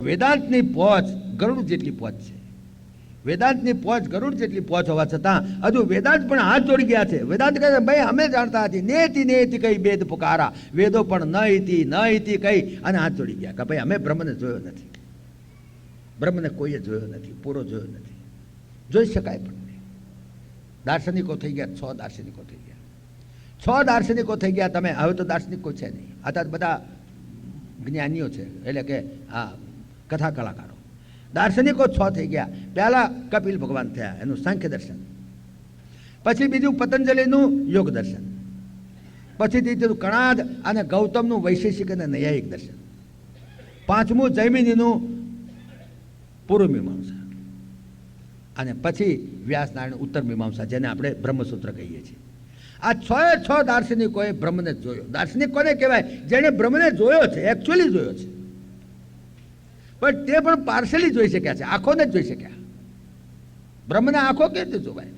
વેદાંતની પહોંચ ગરુડ જેટલી પહોંચ છે. વેદાંતની પહોંચ ગરુડ જેટલી પહોંચ હોવા છતાં હજુ વેદાંત પણ હાથ જોડી ગયા છે. વેદાંત કહે છે ભાઈ અમે જાણતા હતી નેતિ નેતિ કઈ ભેદ પુકારા, વેદો પણ ન ઇતિ કઈ અને હાથ જોડી ગયા કે ભાઈ અમે બ્રહ્મને જોયો નથી, બ્રહ્મને કોઈએ જોયો નથી, પૂરો જોયો નથી, જોઈ શકાય પણ નહીં. દાર્શનિકો થઈ ગયા, 6 દાર્શનિકો થઈ ગયા, 6 દાર્શનિકો થઈ ગયા. તમે હવે તો દાર્શનિક કોઈ છે નહીં, અત્યારે બધા જ્ઞાનીઓ છે, એટલે કે આ કથા કલાકારો. દાર્શનિકો 6 થઈ ગયા. પહેલા કપિલ ભગવાન થયા, એનું સાંખ્ય દર્શન. પછી બીજું પતંજલિનું યોગ દર્શન. પછી ત્રીજું કણાદ અને ગૌતમનું વૈશેષિક અને નૈયાયિક દર્શન. પાંચમું જૈમિનીનું પૂર્વ મીમાંસા. અને પછી વ્યાસનારાયણ ઉત્તર મીમાંસા, જેને આપણે બ્રહ્મસૂત્ર કહીએ છીએ. આ 6 દાર્શનિકોએ બ્રહ્મને જોયો. દાર્શનિક કોને કહેવાય? જેણે બ્રહ્મને જોયો છે, એકચ્યુઅલી જોયો છે. પણ તે પણ પાર્શલી જોઈ શક્યા છે, આંખોને જ જોઈ શક્યા. બ્રહ્મને આંખો કેવી રીતે જોવાય?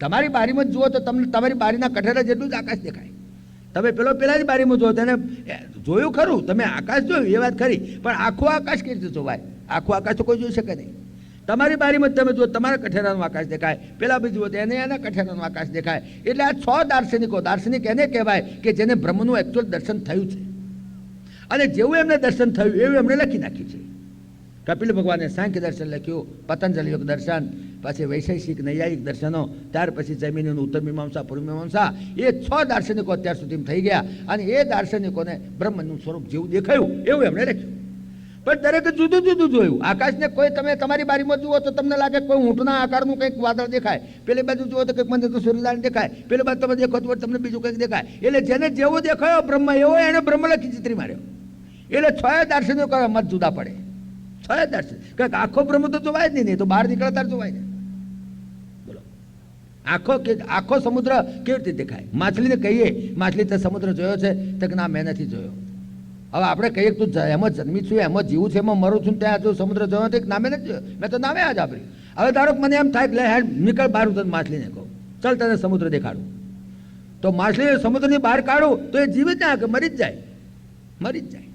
તમારી બારીમાં જ જુઓ તો તમને તમારી બારીના કઠેરા જેટલું જ આકાશ દેખાય. તમે પેલા જ બારીમાં જુઓ, તેને જોયું ખરું, તમે આકાશ જોયું એ વાત ખરી, પણ આખું આકાશ કેવી રીતે જોવાય? આખું આકાશ તો કોઈ જોઈ શકે નહીં. તમારી બારીમાં તમે જુઓ, તમારા કઠેરાનું આકાશ દેખાય, પેલા બી જુઓ તો એના કઠેરાનું આકાશ દેખાય. એટલે આ 6 દાર્શનિકો, દાર્શનિક એને કહેવાય કે જેને બ્રહ્મનું એકચ્યુઅલ દર્શન થયું છે. અને જેવું એમને દર્શન થયું એવું એમણે લખી નાખ્યું છે. કપિલ ભગવાને સાંખ્ય દર્શન લખ્યું, પતંજલિ યોગ દર્શન, પછી વૈશેષિક નૈયાયિક દર્શનો, ત્યાર પછી જૈમિનીનું ઉત્તર મીમાંસા, પૂર્વ મીમાંસા. એ 6 દાર્શનિકો અત્યાર સુધી થઈ ગયા. અને એ દાર્શનિકોને બ્રહ્મનું સ્વરૂપ જેવું દેખાયું એવું એમણે લખ્યું. પણ દરેક જુદું જુદું જોયું. આકાશને કોઈ તમે તમારી બારીમાં જુઓ તો તમને લાગે કોઈ ઊંટના આકારનું કંઈક વાદળ દેખાય, પેલી બાજુ જુઓ તો કંઈક મને તો સૂર્યનારાયણ દેખાય, પેલી બાજુ તમે દેખો તો તમને બીજું કંઈક દેખાય. એટલે જેને જેવો દેખાયો બ્રહ્મ, એવો એને બ્રહ્મ લખી ચિત્રી માર્યો. એટલે 6 દાર્શનિકો મત જુદા પડે. 6 દાર્શનિક, કારણ કે આખો બ્રહ્મ તો જોવાય જ નહીં, તો બહાર નીકળતા જોવાય ને. બોલો, આખો સમુદ્ર કેવી રીતે દેખાય? માછલીને કહીએ, માછલી તે સમુદ્ર જોયો છે? તો કે ના, મેં નથી જોયો. હવે આપણે કહીએ તું એમ જ જન્મી છું, એમ જ જીવું છે, એમાં મરું છું, ત્યાં તું સમુદ્ર જોયો નથી? નામે નથી જોયો, મેં તો નામે જ આપ્યું. હવે ધારો મને એમ થાય કે લે હેડ નીકળ બહાર, હું તને માછલીને કહું ચાલ તને સમુદ્ર દેખાડું, તો માછલી સમુદ્રની બહાર કાઢું તો એ જીવિત ના કે મરી જ જાય, મરી જ જાય.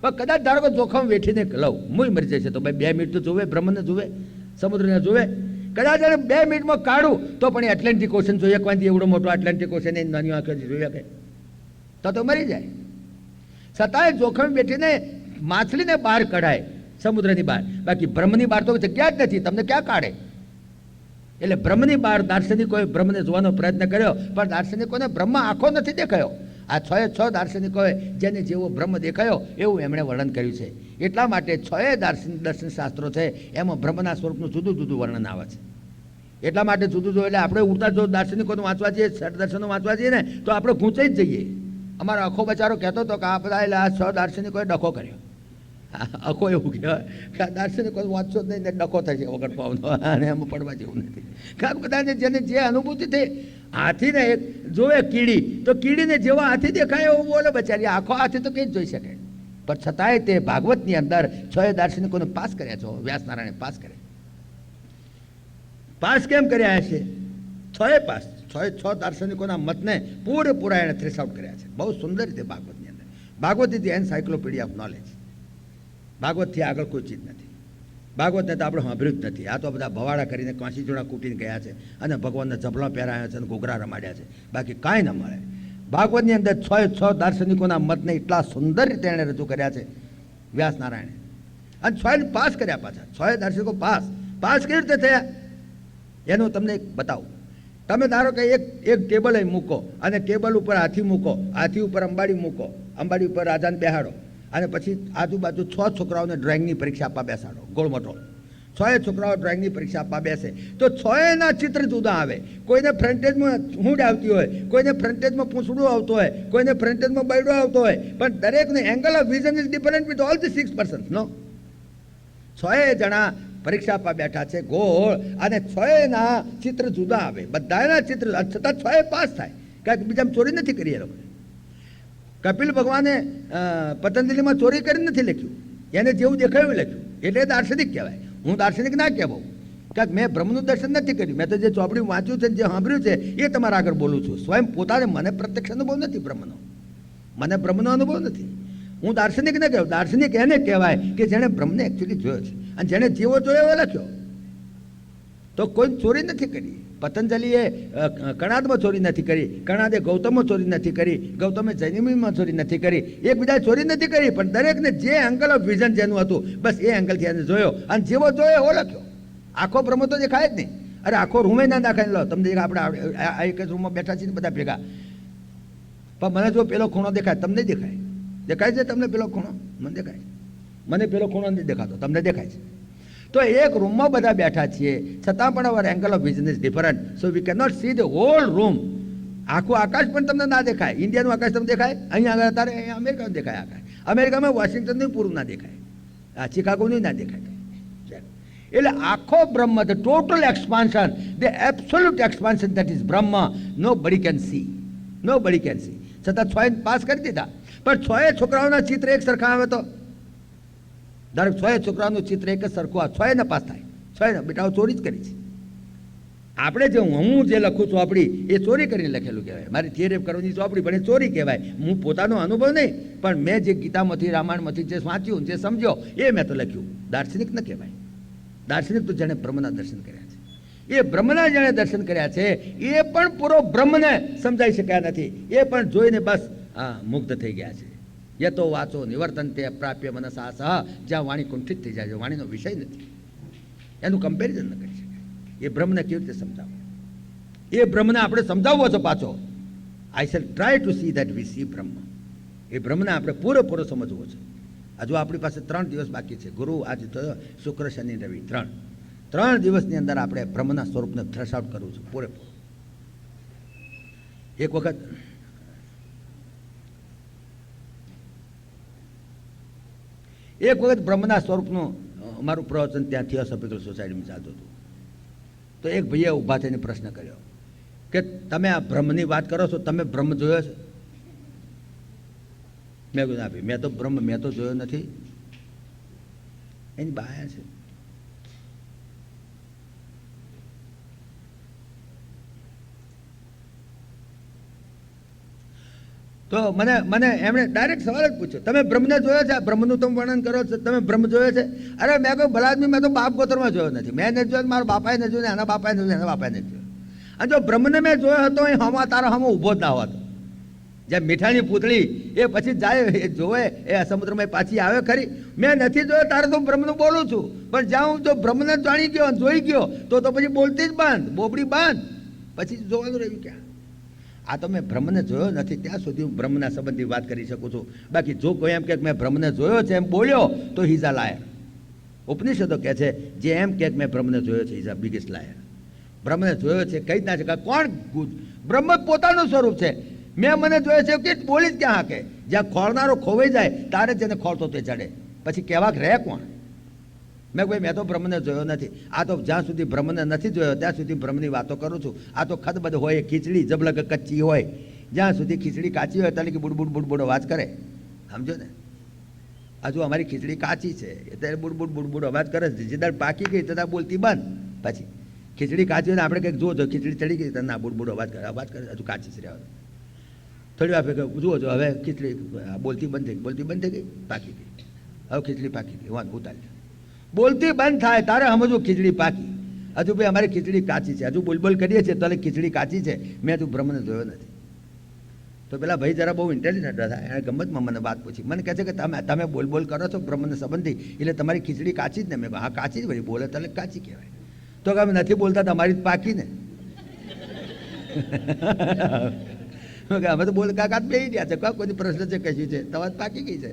પણ કદાચ ધારો કે જોખમ વેઠીને લઉં, મુય મરી જાય છે, તો ભાઈ 2 મિનિટ તો જોવે, બ્રહ્મને જોવે, સમુદ્રને જોવે. કદાચ એને 2 મિનિટમાં કાઢું તો પણ એ એટલાન્ટિક ઓશન જોઈએ, કોઈ એવડો મોટો એટલાન્ટિક ઓશન એ નાની આંખે જોઈએ કે તો મરી જાય. છતાંય જોખમ બેઠીને માછલીને બહાર કઢાય સમુદ્રની બહાર, બાકી બ્રહ્મની બહાર તો જગ્યા જ નથી, તમને ક્યાં કાઢે? એટલે બ્રહ્મની બહાર દાર્શનિકોએ બ્રહ્મને જોવાનો પ્રયત્ન કર્યો, પણ દાર્શનિકોને બ્રહ્મ આખો નથી દેખાયો. આ 6 દાર્શનિકોએ જેને જેવો બ્રહ્મ દેખાયો એવું એમણે વર્ણન કર્યું છે. એટલા માટે 6 દર્શન શાસ્ત્રો છે, એમાં બ્રહ્મના સ્વરૂપનું જુદું જુદું વર્ણન આવે છે. એટલા માટે જુદું જુદું, એટલે આપણે ઉડતા જો દાર્શનિકોનું વાંચવા જઈએ, 6 દર્શનો વાંચવા જઈએ ને તો આપણે ગૂંચાઈ જ જઈએ. અમારો આખો બચારો કહેતો હતો કે આ બધા એટલે આ 6 દાર્શનિકોએ ડખો કર્યો. આખો એવું કહેવાય કે આ દાર્શનિકો વાંચશો જ નહીં ને ડખો થશે વગર પાવનો, અને એમાં પડવા જેવું નથી. કારણ બધાને જેને જે અનુભૂતિ થઈ, હાથીને એક જોવે કીડી, તો કીડીને જેવો હાથી દેખાય એવું બોલે બચારી, આખો હાથી તો કંઈ જ જોઈ શકે. પણ છતાંય તે ભાગવતની અંદર 6 દાર્શનિકોને પાસ કર્યા છો, વ્યાસનારાયણે પાસ કર્યા. પાસ કેમ કર્યા હશે? 6 પાસ, 6 દાર્શનિકોના મતને પૂરેપૂરા એણે થ્રેસ આઉટ કર્યા છે, બહુ સુંદર રીતે ભાગવતની અંદર. Bhagavat is the encyclopedia of knowledge. ભાગવતથી આગળ કોઈ ચીજ નથી. ભાગવતને તો આપણે સાંભળ્યું જ નથી. આ તો બધા ભવાડા કરીને કાંસી જોડા કૂટીને ગયા છે અને ભગવાનના જબલા પહેરાયા છે અને ઘૂઘરા રમાડ્યા છે, બાકી કાંઈ ન મળે. ભાગવતની અંદર 6 દાર્શનિકોના મતને એટલા સુંદર રીતે એણે રજૂ કર્યા છે વ્યાસનારાયણે, અને 6 પાસ કર્યા. પાછા 6 દાર્શનિકો પાસ કેવી રીતે થયા એનું તમને એક બતાવું. તમે ધારો કે એક ટેબલ અહીં મૂકો, અને ટેબલ ઉપર હાથી મૂકો, હાથી ઉપર અંબાડી મૂકો, અંબાડી ઉપર રાજાને બેહાડો, અને પછી આજુબાજુ 6 છોકરાઓને ડ્રોઈંગની પરીક્ષા આપવા બેસાડો, ગોળ મોટો. 6 છોકરાઓ ડ્રોઈંગની પરીક્ષા આપવા બેસે તો 6ના ચિત્ર જુદા આવે. કોઈને ફ્રન્ટેજમાં હૂંડ આવતી હોય, કોઈને ફ્રન્ટેજમાં પૂંછડું આવતું હોય, કોઈને ફ્રન્ટેજમાં બૈડો આવતો હોય, પણ દરેકને angle of vision is different with all the 6 persons. No, 6 જણા પરીક્ષા આપવા બેઠા છે ગોળ, અને 6ના ચિત્ર જુદા આવે, બધાના ચિત્ર, છતાં 6 પાસ થાય, કારણ કે બીજા ચોરી નથી કરી એ લોકોએ. કપિલ ભગવાને પતંજલિમાં ચોરી કરી નથી લખ્યું, એને જેવું દેખાયું લખ્યું, એટલે દાર્શનિક કહેવાય. હું દાર્શનિક ના કહેવાઉં, કારણ કે મેં બ્રહ્મનું દર્શન નથી કર્યું, મેં તો જે ચોપડી વાંચ્યું છે, જે સાંભળ્યું છે એ તમારા આગળ બોલું છું. સ્વયં પોતાને મને પ્રત્યક્ષ અનુભવ નથી બ્રહ્મનો, મને બ્રહ્મનો અનુભવ નથી. હું દાર્શનિક ન કહેવું, દાર્શનિક એને કહેવાય કે જેણે બ્રહ્મને એકચ્યુઅલી જોયો છે અને જેણે જેવો જોયો એવો લખ્યો. તો કોઈ ચોરી નથી કરી. પતંજલિએ કણાદમાં ચોરી નથી કરી, કણાદે ગૌતમમાં ચોરી નથી કરી, ગૌતમે જૈનિમાં ચોરી નથી કરી, એકબીજા ચોરી નથી કરી, પણ દરેકને જે એંગલ ઓફ વિઝન જેનું હતું બસ એ એંગલથી એને જોયો અને જેવો જોયો એવો લખ્યો. આખો બ્રહ્મ તો દેખાય જ નહીં. અરે આખો રૂમે ના દેખાય. લો તમને આપણે આ એક જ રૂમમાં બેઠા છીએ બધા ભેગા, પણ મને જો પેલો ખૂણો દેખાય, તમને દેખાય? દેખાય છે તમને પેલો ખૂણો? મને દેખાય. મને પેલો ખૂણો નથી દેખાતો, તમને દેખાય છે. તો એક રૂમમાં બધા બેઠા છીએ, છતાં પણ our angle of vision is different, so we can not see the whole room. આખું આકાશ પણ તમને ના દેખાય. ઇન્ડિયાનું આકાશ તમને દેખાય? અહીંયા આગળ અત્યારે અહીંયા અમેરિકાનું દેખાય આકાશ. અમેરિકામાં વોશિંગ્ટનનું પૂરું ના દેખાય, આ ચિકાગોનું ના દેખાય. એટલે આખો બ્રહ્મ, the total expansion, the absolute expansion that is બ્રહ્મ, નો બડી કેન સી, નો બડી કેન સી. છતાં 6 પાસ કરી દીધા, પણ 6 છોકરાઓના ચિત્ર એક સરખા આવે તો દરેક 6 છોકરાઓનું ચિત્ર એક જ સરખું આવે, 6 ને પાસ થાય. 6 બેટાઓ ચોરી જ કરી છે. આપણે જે હું જે લખું છું આપણી એ ચોરી કરીને લખેલું કહેવાય. મારી થિયરી કરવાની ચોપડી પણ એ ચોરી કહેવાય. હું પોતાનો અનુભવ નહીં, પણ મેં જે ગીતામાંથી રામાયણમાંથી જે વાંચ્યું, જે સમજ્યો એ મેં તો લખ્યું. દાર્શનિક ન કહેવાય. દાર્શનિક તો જેણે બ્રહ્મના દર્શન કર્યા છે, એ બ્રહ્મના જેણે દર્શન કર્યા છે એ પણ પૂરો બ્રહ્મને સમજાઈ શક્યા નથી. એ પણ જોઈને બસ મુગ્ધ થઈ ગયા છે. યતો વાચો નિવર્તનતે અપ્રાપ્ય મનસા સહ, જ્યાં વાણી કુંઠિત થઈ જાય છે, વાણીનો વિષય નથી, એનું કમ્પેરિઝન ન કરી શકાય. એ બ્રહ્મને કેવી રીતે સમજાવવો? એ બ્રહ્મને આપણે સમજાવવો છે પાછો. આઈ shell try to see that we C બ્રહ્મ. એ બ્રહ્મને આપણે પૂરેપૂરો સમજવો છે. હજુ આપણી પાસે 3 દિવસ બાકી છે. ગુરુ, આજે તો શુક્ર, શનિ, રવિ, 3 દિવસની અંદર આપણે બ્રહ્મના સ્વરૂપને થ્રેશ આઉટ કરવું છે પૂરેપૂરું. એક વખત બ્રહ્મના સ્વરૂપનું મારું પ્રવચન ત્યાં થિયોસોફિકલ સોસાયટીમાં ચાલતું હતું. તો એક ભાઈએ ઊભા થઈને પ્રશ્ન કર્યો કે તમે આ બ્રહ્મની વાત કરો છો, તમે બ્રહ્મ જોયો છે? મેં કીધું ના ભાઈ, મેં તો બ્રહ્મ મેં તો જોયો નથી. એની બહાર છે. તો મને એમણે ડાયરેક્ટ સવાલ જ પૂછ્યો, તમે બ્રહ્મને જોયો છે? બ્રહ્મનું તમે વર્ણન કરો છો, તમે બ્રહ્મ જોયો છે? અરે મેં કહ્યું ભલા આદમી, મેં તો બાપ ગોત્રમાં જોયો નથી. મેં નથી જોયો, મારા બાપાએ નથી જોયો, એના બાપાએ નથી જોયો, એના બાપાએ નથી જોયો. અને જો બ્રહ્મને મેં જોયો હતો એ હમા તારા હમો ઊભો જ ના હોતો. જેમ મીઠાની પૂતળી એ પછી જાય એ જોવે એ સમુદ્રમાં પાછી આવે ખરી. મેં નથી જોયો તારે તો બ્રહ્મનું બોલું છું, પણ જ્યાં હું જો બ્રહ્મને જાણી ગયો જોઈ ગયો તો પછી બોલતી જ બંધ, બોબડી બંધ, પછી જોવાનું રહ્યું ક્યાં? આ તો મેં બ્રહ્મને જોયો નથી ત્યાં સુધી હું બ્રહ્મના સંબંધી વાત કરી શકું છું. બાકી જો કોઈ એમ કે મેં બ્રહ્મને જોયો છે એમ બોલ્યો તો હી ઇઝ અ લાયર. ઉપનિષદો કહે છે જે એમ કે મેં બ્રહ્મને જોયો છે ઇઝ અ બિગેસ્ટ લાયર. બ્રહ્મને જોયો છે કહી જ ના શકાય. કોણ? બ્રહ્મ પોતાનું સ્વરૂપ છે. મેં મને જોયો છે કે બોલી જ ક્યાં હાકે? જ્યાં ખોળનારો ખોવાઈ જાય તારે જ એને ખોળતો તે ચડે, પછી કહેવા રહે કોણ? મેં કોઈ મેં તો બ્રહ્મને જોયો નથી. આ તો જ્યાં સુધી બ્રહ્મને નથી જોયો ત્યાં સુધી બ્રહ્મની વાતો કરું છું. આ તો ખદબદ હોય, ખીચડી જબલગ કચ્ચી હોય. જ્યાં સુધી ખીચડી કાચી હોય ત્યાં કે બુડબુડ બુડબુડ અવાજ કરે. સમજો ને? હજુ અમારી ખીચડી કાચી છે એટલે બુડબુડ બુડબુડ અવાજ કરે છે. જે દાડ પાકી ગઈ ત્યાં બોલતી બંધ. પછી ખીચડી કાચી હોય ને આપણે કંઈક જો ખીચડી ચડી ગઈ ના બુડબુડ અવાજ કરે, હજુ કાચી જ રહ્યા. થોડી વાર જુઓ છો હવે ખીચડી બોલતી બંધ થઈ ગઈ, બોલતી બંધ થઈ ગઈ, પાકી ગઈ. હવે ખીચડી પાકી ગઈ, વાંધ ઉતારી. બોલતી બંધ થાય તારે સમજવું ખીચડી પાકી. હજુ ભાઈ અમારી ખીચડી કાચી છે, હજુ બોલબોલ કરીએ છીએ તો ખીચડી કાચી છે. મેં હજુ બ્રહ્મને જોયો નથી. તો પેલા ભાઈ જરા બહુ ઇન્ટેલિજન્ટ હતા, એણે ગમતમાં મને વાત પૂછી. મને કહે છે કે તમે બોલબોલ કરો છો બ્રહ્મને સંબંધી, એટલે તમારી ખીચડી કાચી જ ને? મેં હા કાચી જ ભાઈ, બોલે તો કાચી કહેવાય. તો કે અમે નથી બોલતા તમારી જ પાકી ને. અમે તો બોલ કાકા બે ગયા છે, કોઈ પ્રશ્ન છે કશું છે, તમારે પાકી ગઈ છે.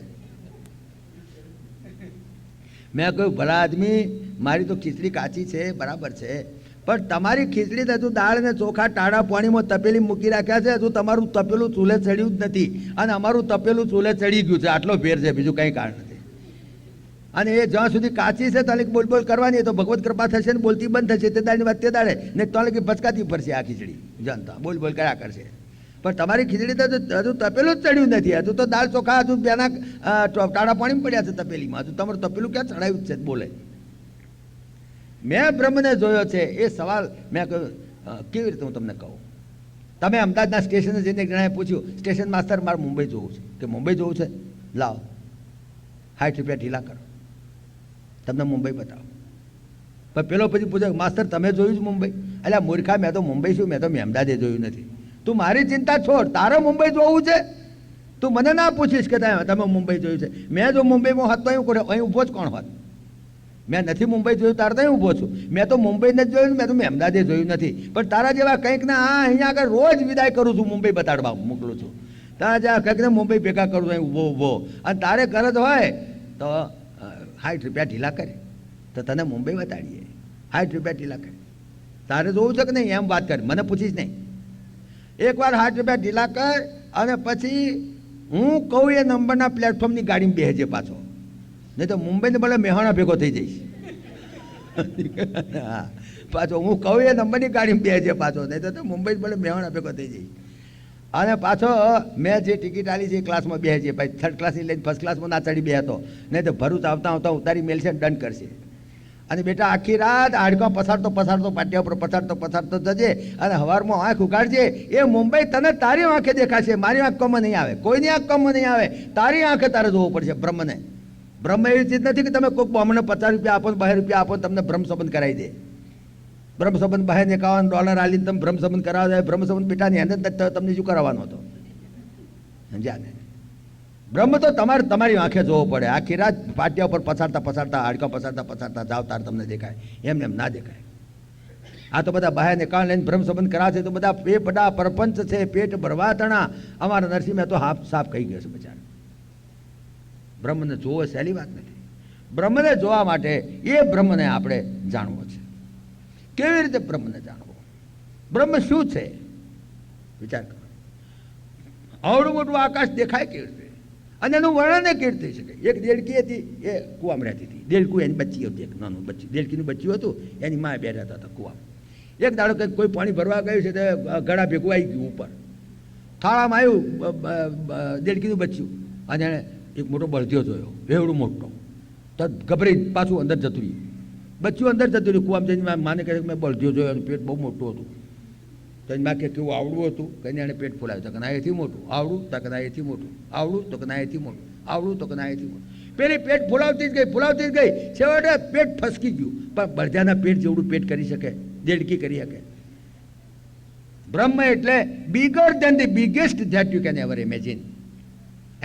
મેં કહ્યું ભલા આદમી મારી તો ખીચડી કાચી છે બરાબર છે, પણ તમારી ખીચડી તો હજુ દાળ ને ચોખા ટાળા પાણીમાં તપેલી મૂકી રાખ્યા છે, હજુ તમારું તપેલું ચૂલે ચડ્યું જ નથી. અને અમારું તપેલું ચૂલે ચડી ગયું છે, આટલો ફેર છે, બીજું કંઈ કારણ નથી. અને એ જ્યાં સુધી કાચી છે તાલે બોલબોલ કરવાની તો ભગવત કૃપા થશે ને બોલતી બંધ થશે. તે દાડની વાત તે દાડે ને તાલે કે ભચકાતી પડશે આ ખીચડી જનતા બોલબોલ કર્યા કરશે. પણ તમારી ખીચડી તો હજુ તપેલું જ ચડ્યું નથી. હજુ તો દાળ ચોખા હજુ બેના ટાળા પાણી પડ્યા છે તપેલીમાં. હજુ તમારું તપેલું ક્યાં ચડાવ્યું છે બોલે. મેં બ્રહ્મને જોયો છે એ સવાલ મેં કહ્યું કેવી રીતે હું તમને કહું? તમે અમદાવાદના સ્ટેશને જઈને એક જણાએ પૂછ્યું સ્ટેશન માસ્તર મારે મુંબઈ જોવું છે. કે મુંબઈ જોવું છે? લાવો રૂપિયા ઢીલા કરો, તમને મુંબઈ બતાવો. પણ પેલો પછી પૂછે, માસ્તર તમે જોયું છે મુંબઈ? એટલે મૂર્ખા, મેં તો મુંબઈ છું, મેં તો મહેમદાદે જોયું નથી. તું મારી ચિંતા છોડ, તારે મુંબઈ જોવું છે? તું મને ના પૂછીશ કે તમે મુંબઈ જોયું છે. મેં જો મુંબઈમાં હોત તો અહીં ઊભો જ કોણ હોત? મેં નથી મુંબઈ જોયું, તારે તો ઊભો છું. મેં તો મુંબઈ નથી જોયું, મેં તો મહેમદાદે જોયું નથી. પણ તારા જેવા કંઈક ને અહીંયા આગળ રોજ વિદાય કરું છું, મુંબઈ બતાડવા મોકલું છું. તારા જેવા કંઈક ને મુંબઈ ભેગા કરું છું અહીં ઊભો ઊભો. અને તારે ગરજ હોય તો 60 રૂપિયા ઢીલા કરે તો તને મુંબઈ બતાડીએ. 60 રૂપિયા ઢીલા કરે. તારે જોવું છે કે નહીં એમ વાત કર, મને પૂછીશ નહીં. એકવાર 60 રૂપિયા ઢીલા કર અને પછી હું કહું એ નંબરના પ્લેટફોર્મની ગાડીમાં બેસજે પાછો, નહીં તો મુંબઈને ભલે મેહાણા ભેગો થઈ જઈશ. હા, પાછો હું કહું એ નંબરની ગાડીમાં બેસજે પાછો, નહીં તો મુંબઈ ભલે મેહાણા ભેગો થઈ જઈશ. અને પાછો મેં જે ટિકિટ આલી છે એ ક્લાસમાં બેસજે, પછી 3rd ક્લાસની લઈને 1st ક્લાસમાં ના ચડી બેસતો, નહીં તો ભરૂચ આવતા આવતા ઉતારી મેલશે ને દંડ કરશે. અને બેટા આખી રાત હાડકા પસારતો પાટિયા ઉપર પસારતો જજે અને સવારમાં આંખ ઉગાડજે. એ મુંબઈ તને તારી આંખે દેખાશે, મારી આંખોમાં નહીં આવે, કોઈની આંખોમાં નહીં આવે, તારી આંખે તારે જોવું પડશે બ્રહ્મને. બ્રહ્મ એવી ચીજ નથી કે તમે કોઈક બ્રાહ્મણને 50 રૂપિયા આપો, 2 રૂપિયા આપો, તમને બ્રહ્મ સંબંધ કરાવી દે. બ્રહ્મ સંબંધ $51 આલીને તમે બ્રહ્મ સંબંધ કરાવે, બ્રહ્મ સંબંધ બેટાની અંદર તમને શું કરાવવાનો હતો? સમજ્યા ને? બ્રહ્મ તો તમારે તમારી આંખે જોવો પડે. આખી રાત પાટિયા ઉપર પસારતા હાડકા પસારતા જાવ તાર તમને દેખાય, એમને એમ ના દેખાય. આ તો બધા બહારને કાન લઈને બ્રહ્મ સંબંધ કરાવે છે તો બધા બધા પરપંચ છે, પેટ ભરવા તણા. અમારા નરસિંહ મેં તો સાફ કહી ગયો છે બચારા. બ્રહ્મને જોવો સહેલી વાત નથી. બ્રહ્મને જોવા માટે એ બ્રહ્મને આપણે જાણવો છે. કેવી રીતે બ્રહ્મને જાણવો? બ્રહ્મ શું છે વિચાર કરો. આવડું મોટું આકાશ દેખાય કેવી રીતે અને એનું વર્ણન કેવી રીતે થઈ શકે? એક દેડકી હતી, એ કૂવામાં રહેતી હતી. દેડકું એની બચ્ચી હતી, એક નાનું બચ્ચી, દેડકીનું બચ્ચું હતું, એની માએ બે રહેતા હતા કૂવામાં. એક દાડો કંઈક કોઈ પાણી ભરવા ગયું છે તો ગળા ભેગું આવી ગયું ઉપર, થાળામાં આવ્યું દેડકીનું બચ્ચું, અને એણે એક મોટો બળદિયો જોયો, એવડું મોટો. તો ગભરાઈ પાછું અંદર જતું રહ્યું. બચ્ચું અંદર જતું રહ્યું કૂવામાં જઈને. માને કહે મેં બળદિયો જોયો, એનું પેટ બહુ મોટું હતું. તો એની માં કે કેવું આવડું હતું? કહીને એણે પેટ ફોલાવ્યું. તો કે ના એથી મોટું. આવડું? તો કે ના એથી મોટું. આવડું? તો કે ના એથી મોટું. આવડું? તો કે ના એથી મોટું. પેલી પેટ ફોલાવતી જ ગઈ. છેવટે પેટ ફસકી ગયું. પણ બળદિયાના પેટ જેવડું પેટ કરી શકે દેડકી કરી શકે? બ્રહ્મ એટલે bigger than the biggest that you can ever imagine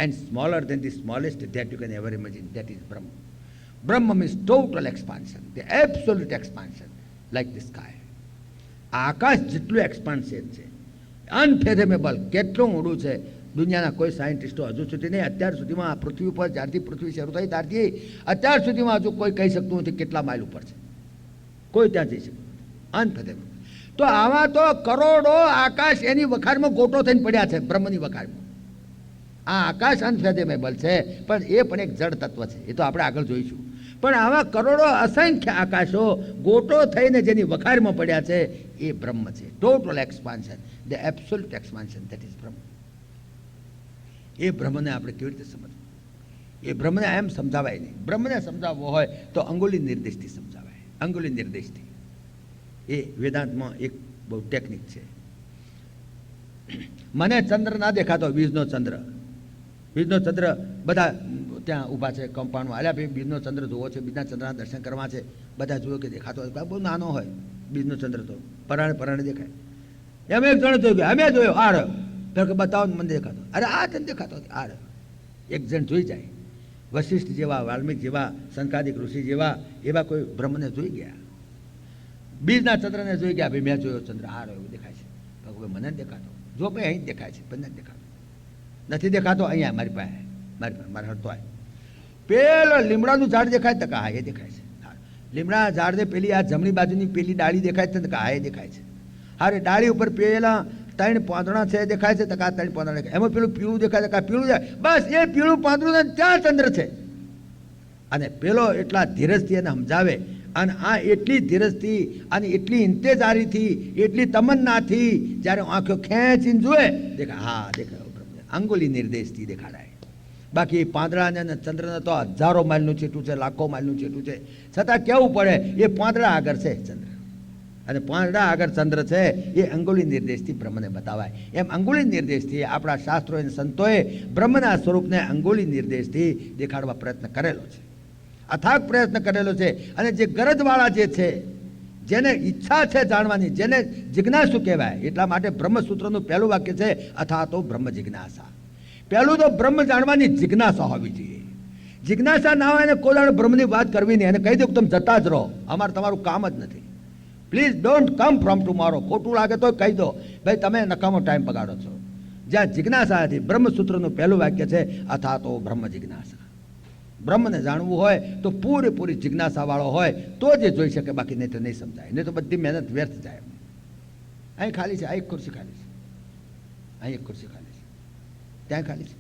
and smaller than the smallest that you can ever imagine. That is Brahma. Brahma means total expansion, the absolute expansion, like the sky. આકાશ જેટલું expansion છે, અનફેથેમેબલ, કેટલું ઊંડું છે. દુનિયાના કોઈ સાયન્ટિસ્ટો હજુ સુધી નહીં, અત્યાર સુધીમાં પૃથ્વી ઉપર જ્યારથી પૃથ્વી શરૂ થઈ ત્યારથી અત્યાર સુધીમાં હજુ કોઈ કહી શકતું નથી કેટલા માઇલ ઉપર છે. કોઈ ત્યાં જઈ શકતું નથી. અનફેથેમેબલ. તો આવા તો કરોડો આકાશ એની વખારમાં ગોટો થઈને પડ્યા છે, બ્રહ્મની વખારમાં. આ આકાશ અનફેથેમેબલ છે, પણ એ પણ એક જડ તત્વ છે, એ તો આપણે આગળ જોઈશું. પણ આવા કરોડો અસંખ્ય આકાશો ગોટો થઈને જેની વખારમાં પડ્યા છે એ બ્રહ્મ છે. Total expansion, the absolute expansion, that is બ્રહ્મ. એ બ્રહ્મને આપણે કેવી રીતે સમજવું? એ બ્રહ્મને એમ સમજાવાય નહીં. બ્રહ્મને સમજાવવો હોય તો અંગુલી નિર્દેશથી સમજાવાય. અંગુલી નિર્દેશથી એ વેદાંતમાં એક બહુ ટેકનિક છે. મને ચંદ્ર ના દેખાતો, બીજનો ચંદ્ર બધા ત્યાં ઊભા છે કમ્પાઉન્ડમાં. અલ્યા ભાઈ બીજનો ચંદ્ર જોવો છે, બીજના ચંદ્રના દર્શન કરવા છે. બધા જોયો કે દેખાતો હોય, બહુ નાનો હોય બીજનો ચંદ્ર, તો પરાણે દેખાય. એમ એક જણ જોયું કે અમે જોયો આ રહ્યો, તો કે બતાવો મને દેખાતો. અરે આ તને દેખાતો આ રહ્યો. એક જણ જોઈ જાય. વશિષ્ઠ જેવા, વાલ્મીક જેવા, સંકાદિક ઋષિ જેવા એવા કોઈ બ્રહ્મને જોઈ ગયા. બીજના ચંદ્રને જોઈ ગયા, ભાઈ મેં જોયો ચંદ્ર આ રહ્યો, એવું દેખાય છે. ભગવાન મને દેખાતો, જો ભાઈ અહીં જ દેખાય છે, પણ નથી દેખાતો. નથી દેખાતો અહીંયા મારી પાસે, મારે હડતો આવે. પેલો લીમડાનું ઝાડ દેખાય તો હા એ દેખાય છે. લીમડાના ઝાડને પેલી આ જમણી બાજુની પેલી ડાળી દેખાય છે તો હા એ દેખાય છે. હારે ડાળી ઉપર પેલા 3 પાંદડા છે દેખાય છે તો આ 3 પાંદડા દેખાય. એમાં પેલું પીળું દેખાય તો પીળું જાય. બસ એ પીળું પાંદડું ત્યાં ચંદ્ર છે. અને પેલો એટલા ધીરજથી એને સમજાવે, અને આ એટલી ધીરજથી અને એટલી ઇંતેજારીથી, એટલી તમન્નાથી જ્યારે આંખો ખેંચીને જુએ દેખાય, હા દેખાય. અંગુલી નિર્દેશથી દેખાડાય. બાકી પાંદડાને અને ચંદ્રને તો હજારો માઇલનું છેટું છે, લાખો માઇલનું છેટું છે, છતાં કેવું પડે એ પાંદડા આગળ છે ચંદ્ર. અને પાંદડા આગળ ચંદ્ર છે એ અંગુલી નિર્દેશથી બ્રહ્મને બતાવાય. એમ અંગુલી નિર્દેશથી આપણા શાસ્ત્રો અને સંતોએ બ્રહ્મના સ્વરૂપને અંગુલી નિર્દેશથી દેખાડવા પ્રયત્ન કરેલો છે, અથાગ પ્રયત્ન કરેલો છે. અને જે ગરજવાળા જે છે, જેને ઈચ્છા છે જાણવાની, જેને જિજ્ઞાસુ કહેવાય, એટલા માટે બ્રહ્મસૂત્રનું પહેલું વાક્ય છે અથા તો બ્રહ્મ જિજ્ઞાસા. પહેલું તો બ્રહ્મ જાણવાની જિજ્ઞાસા હોવી જોઈએ. જિજ્ઞાસા ના હોય ને કોઈ દાડો બ્રહ્મની વાત કરવી નહીં, અને કહી દો કે તમે જતા જ રહો, અમારે તમારું કામ જ નથી. Please don't come from tomorrow. ખોટું લાગે તો કહી દો, ભાઈ તમે નકામો ટાઈમ બગાડો છો. જ્યાં જિજ્ઞાસા હતી, બ્રહ્મસૂત્રનું પહેલું વાક્ય છે અથા તો બ્રહ્મ જિજ્ઞાસા. બ્રહ્મને જાણવું હોય તો પૂરેપૂરી જિજ્ઞાસાવાળો હોય તો જ જોઈ શકે, બાકી નહીં તો નહીં સમજાય, નહીં તો બધી મહેનત વ્યર્થ જાય. અહીં ખાલી છે, આ એક ખુરશી ખાલી છે, અહીં એક ખુરશી ખાલી છે, ત્યાં ખાલી છે.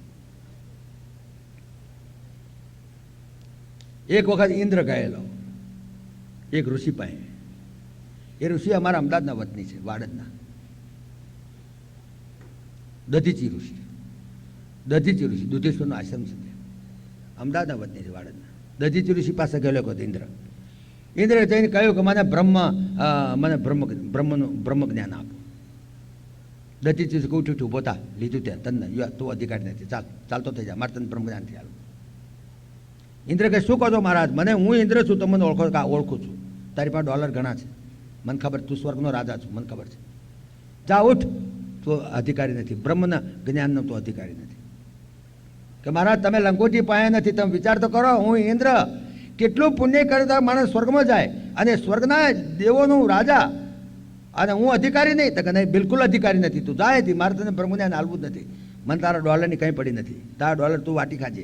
એક વખત ઇન્દ્ર ગયેલો એક ઋષિ પાસે. એ ઋષિ અમારા અમદાવાદના વતની છે, વાડદના દધીચી ઋષિ. દધીચી ઋષિ દુધેશ્વરનો આશ્રમ છે, અમદાવાદના વતની છે, વાડદના. દધીચી ઋષિ પાસે ગયેલો હતો ઇન્દ્ર. ઇન્દ્રે જઈને કહ્યું કે મને બ્રહ્મ જ્ઞાન આપો. દધીચી ઋષિ ઉઠી ઉઠું પોતા લીધું ત્યાં, તને તું અધિકારી નથી, ચાલતો થઈ જાય, મારે તને બ્રહ્મ જ્ઞાન થી આવું. ઇન્દ્ર કહે શું કહો છો મહારાજ, હું ઇન્દ્ર છું, તો મને ઓળખું છું, તારી પાસે ડોલર ઘણા છે, મને ખબર, તું સ્વર્ગનો રાજા છું, મને ખબર છે, જા ઉઠ, તું અધિકારી નથી, બ્રહ્મના જ્ઞાનનો તું અધિકારી નથી. કે મહારાજ તમે લંગોટી પાયા નથી, તમે વિચાર તો કરો, હું ઇન્દ્ર કેટલું પુણ્ય કરતા માણસ સ્વર્ગમાં જાય, અને સ્વર્ગના દેવોનું રાજા, અને હું અધિકારી નહીં. તો કે નહીં, બિલકુલ અધિકારી નથી, તું જાય હતી, મારે તને બ્રહ્મ જ્ઞાન હાલવું જ નથી, મને તારા ડોલરની કંઈ પડી નથી, તારા ડોલર તું વાટી ખાજે,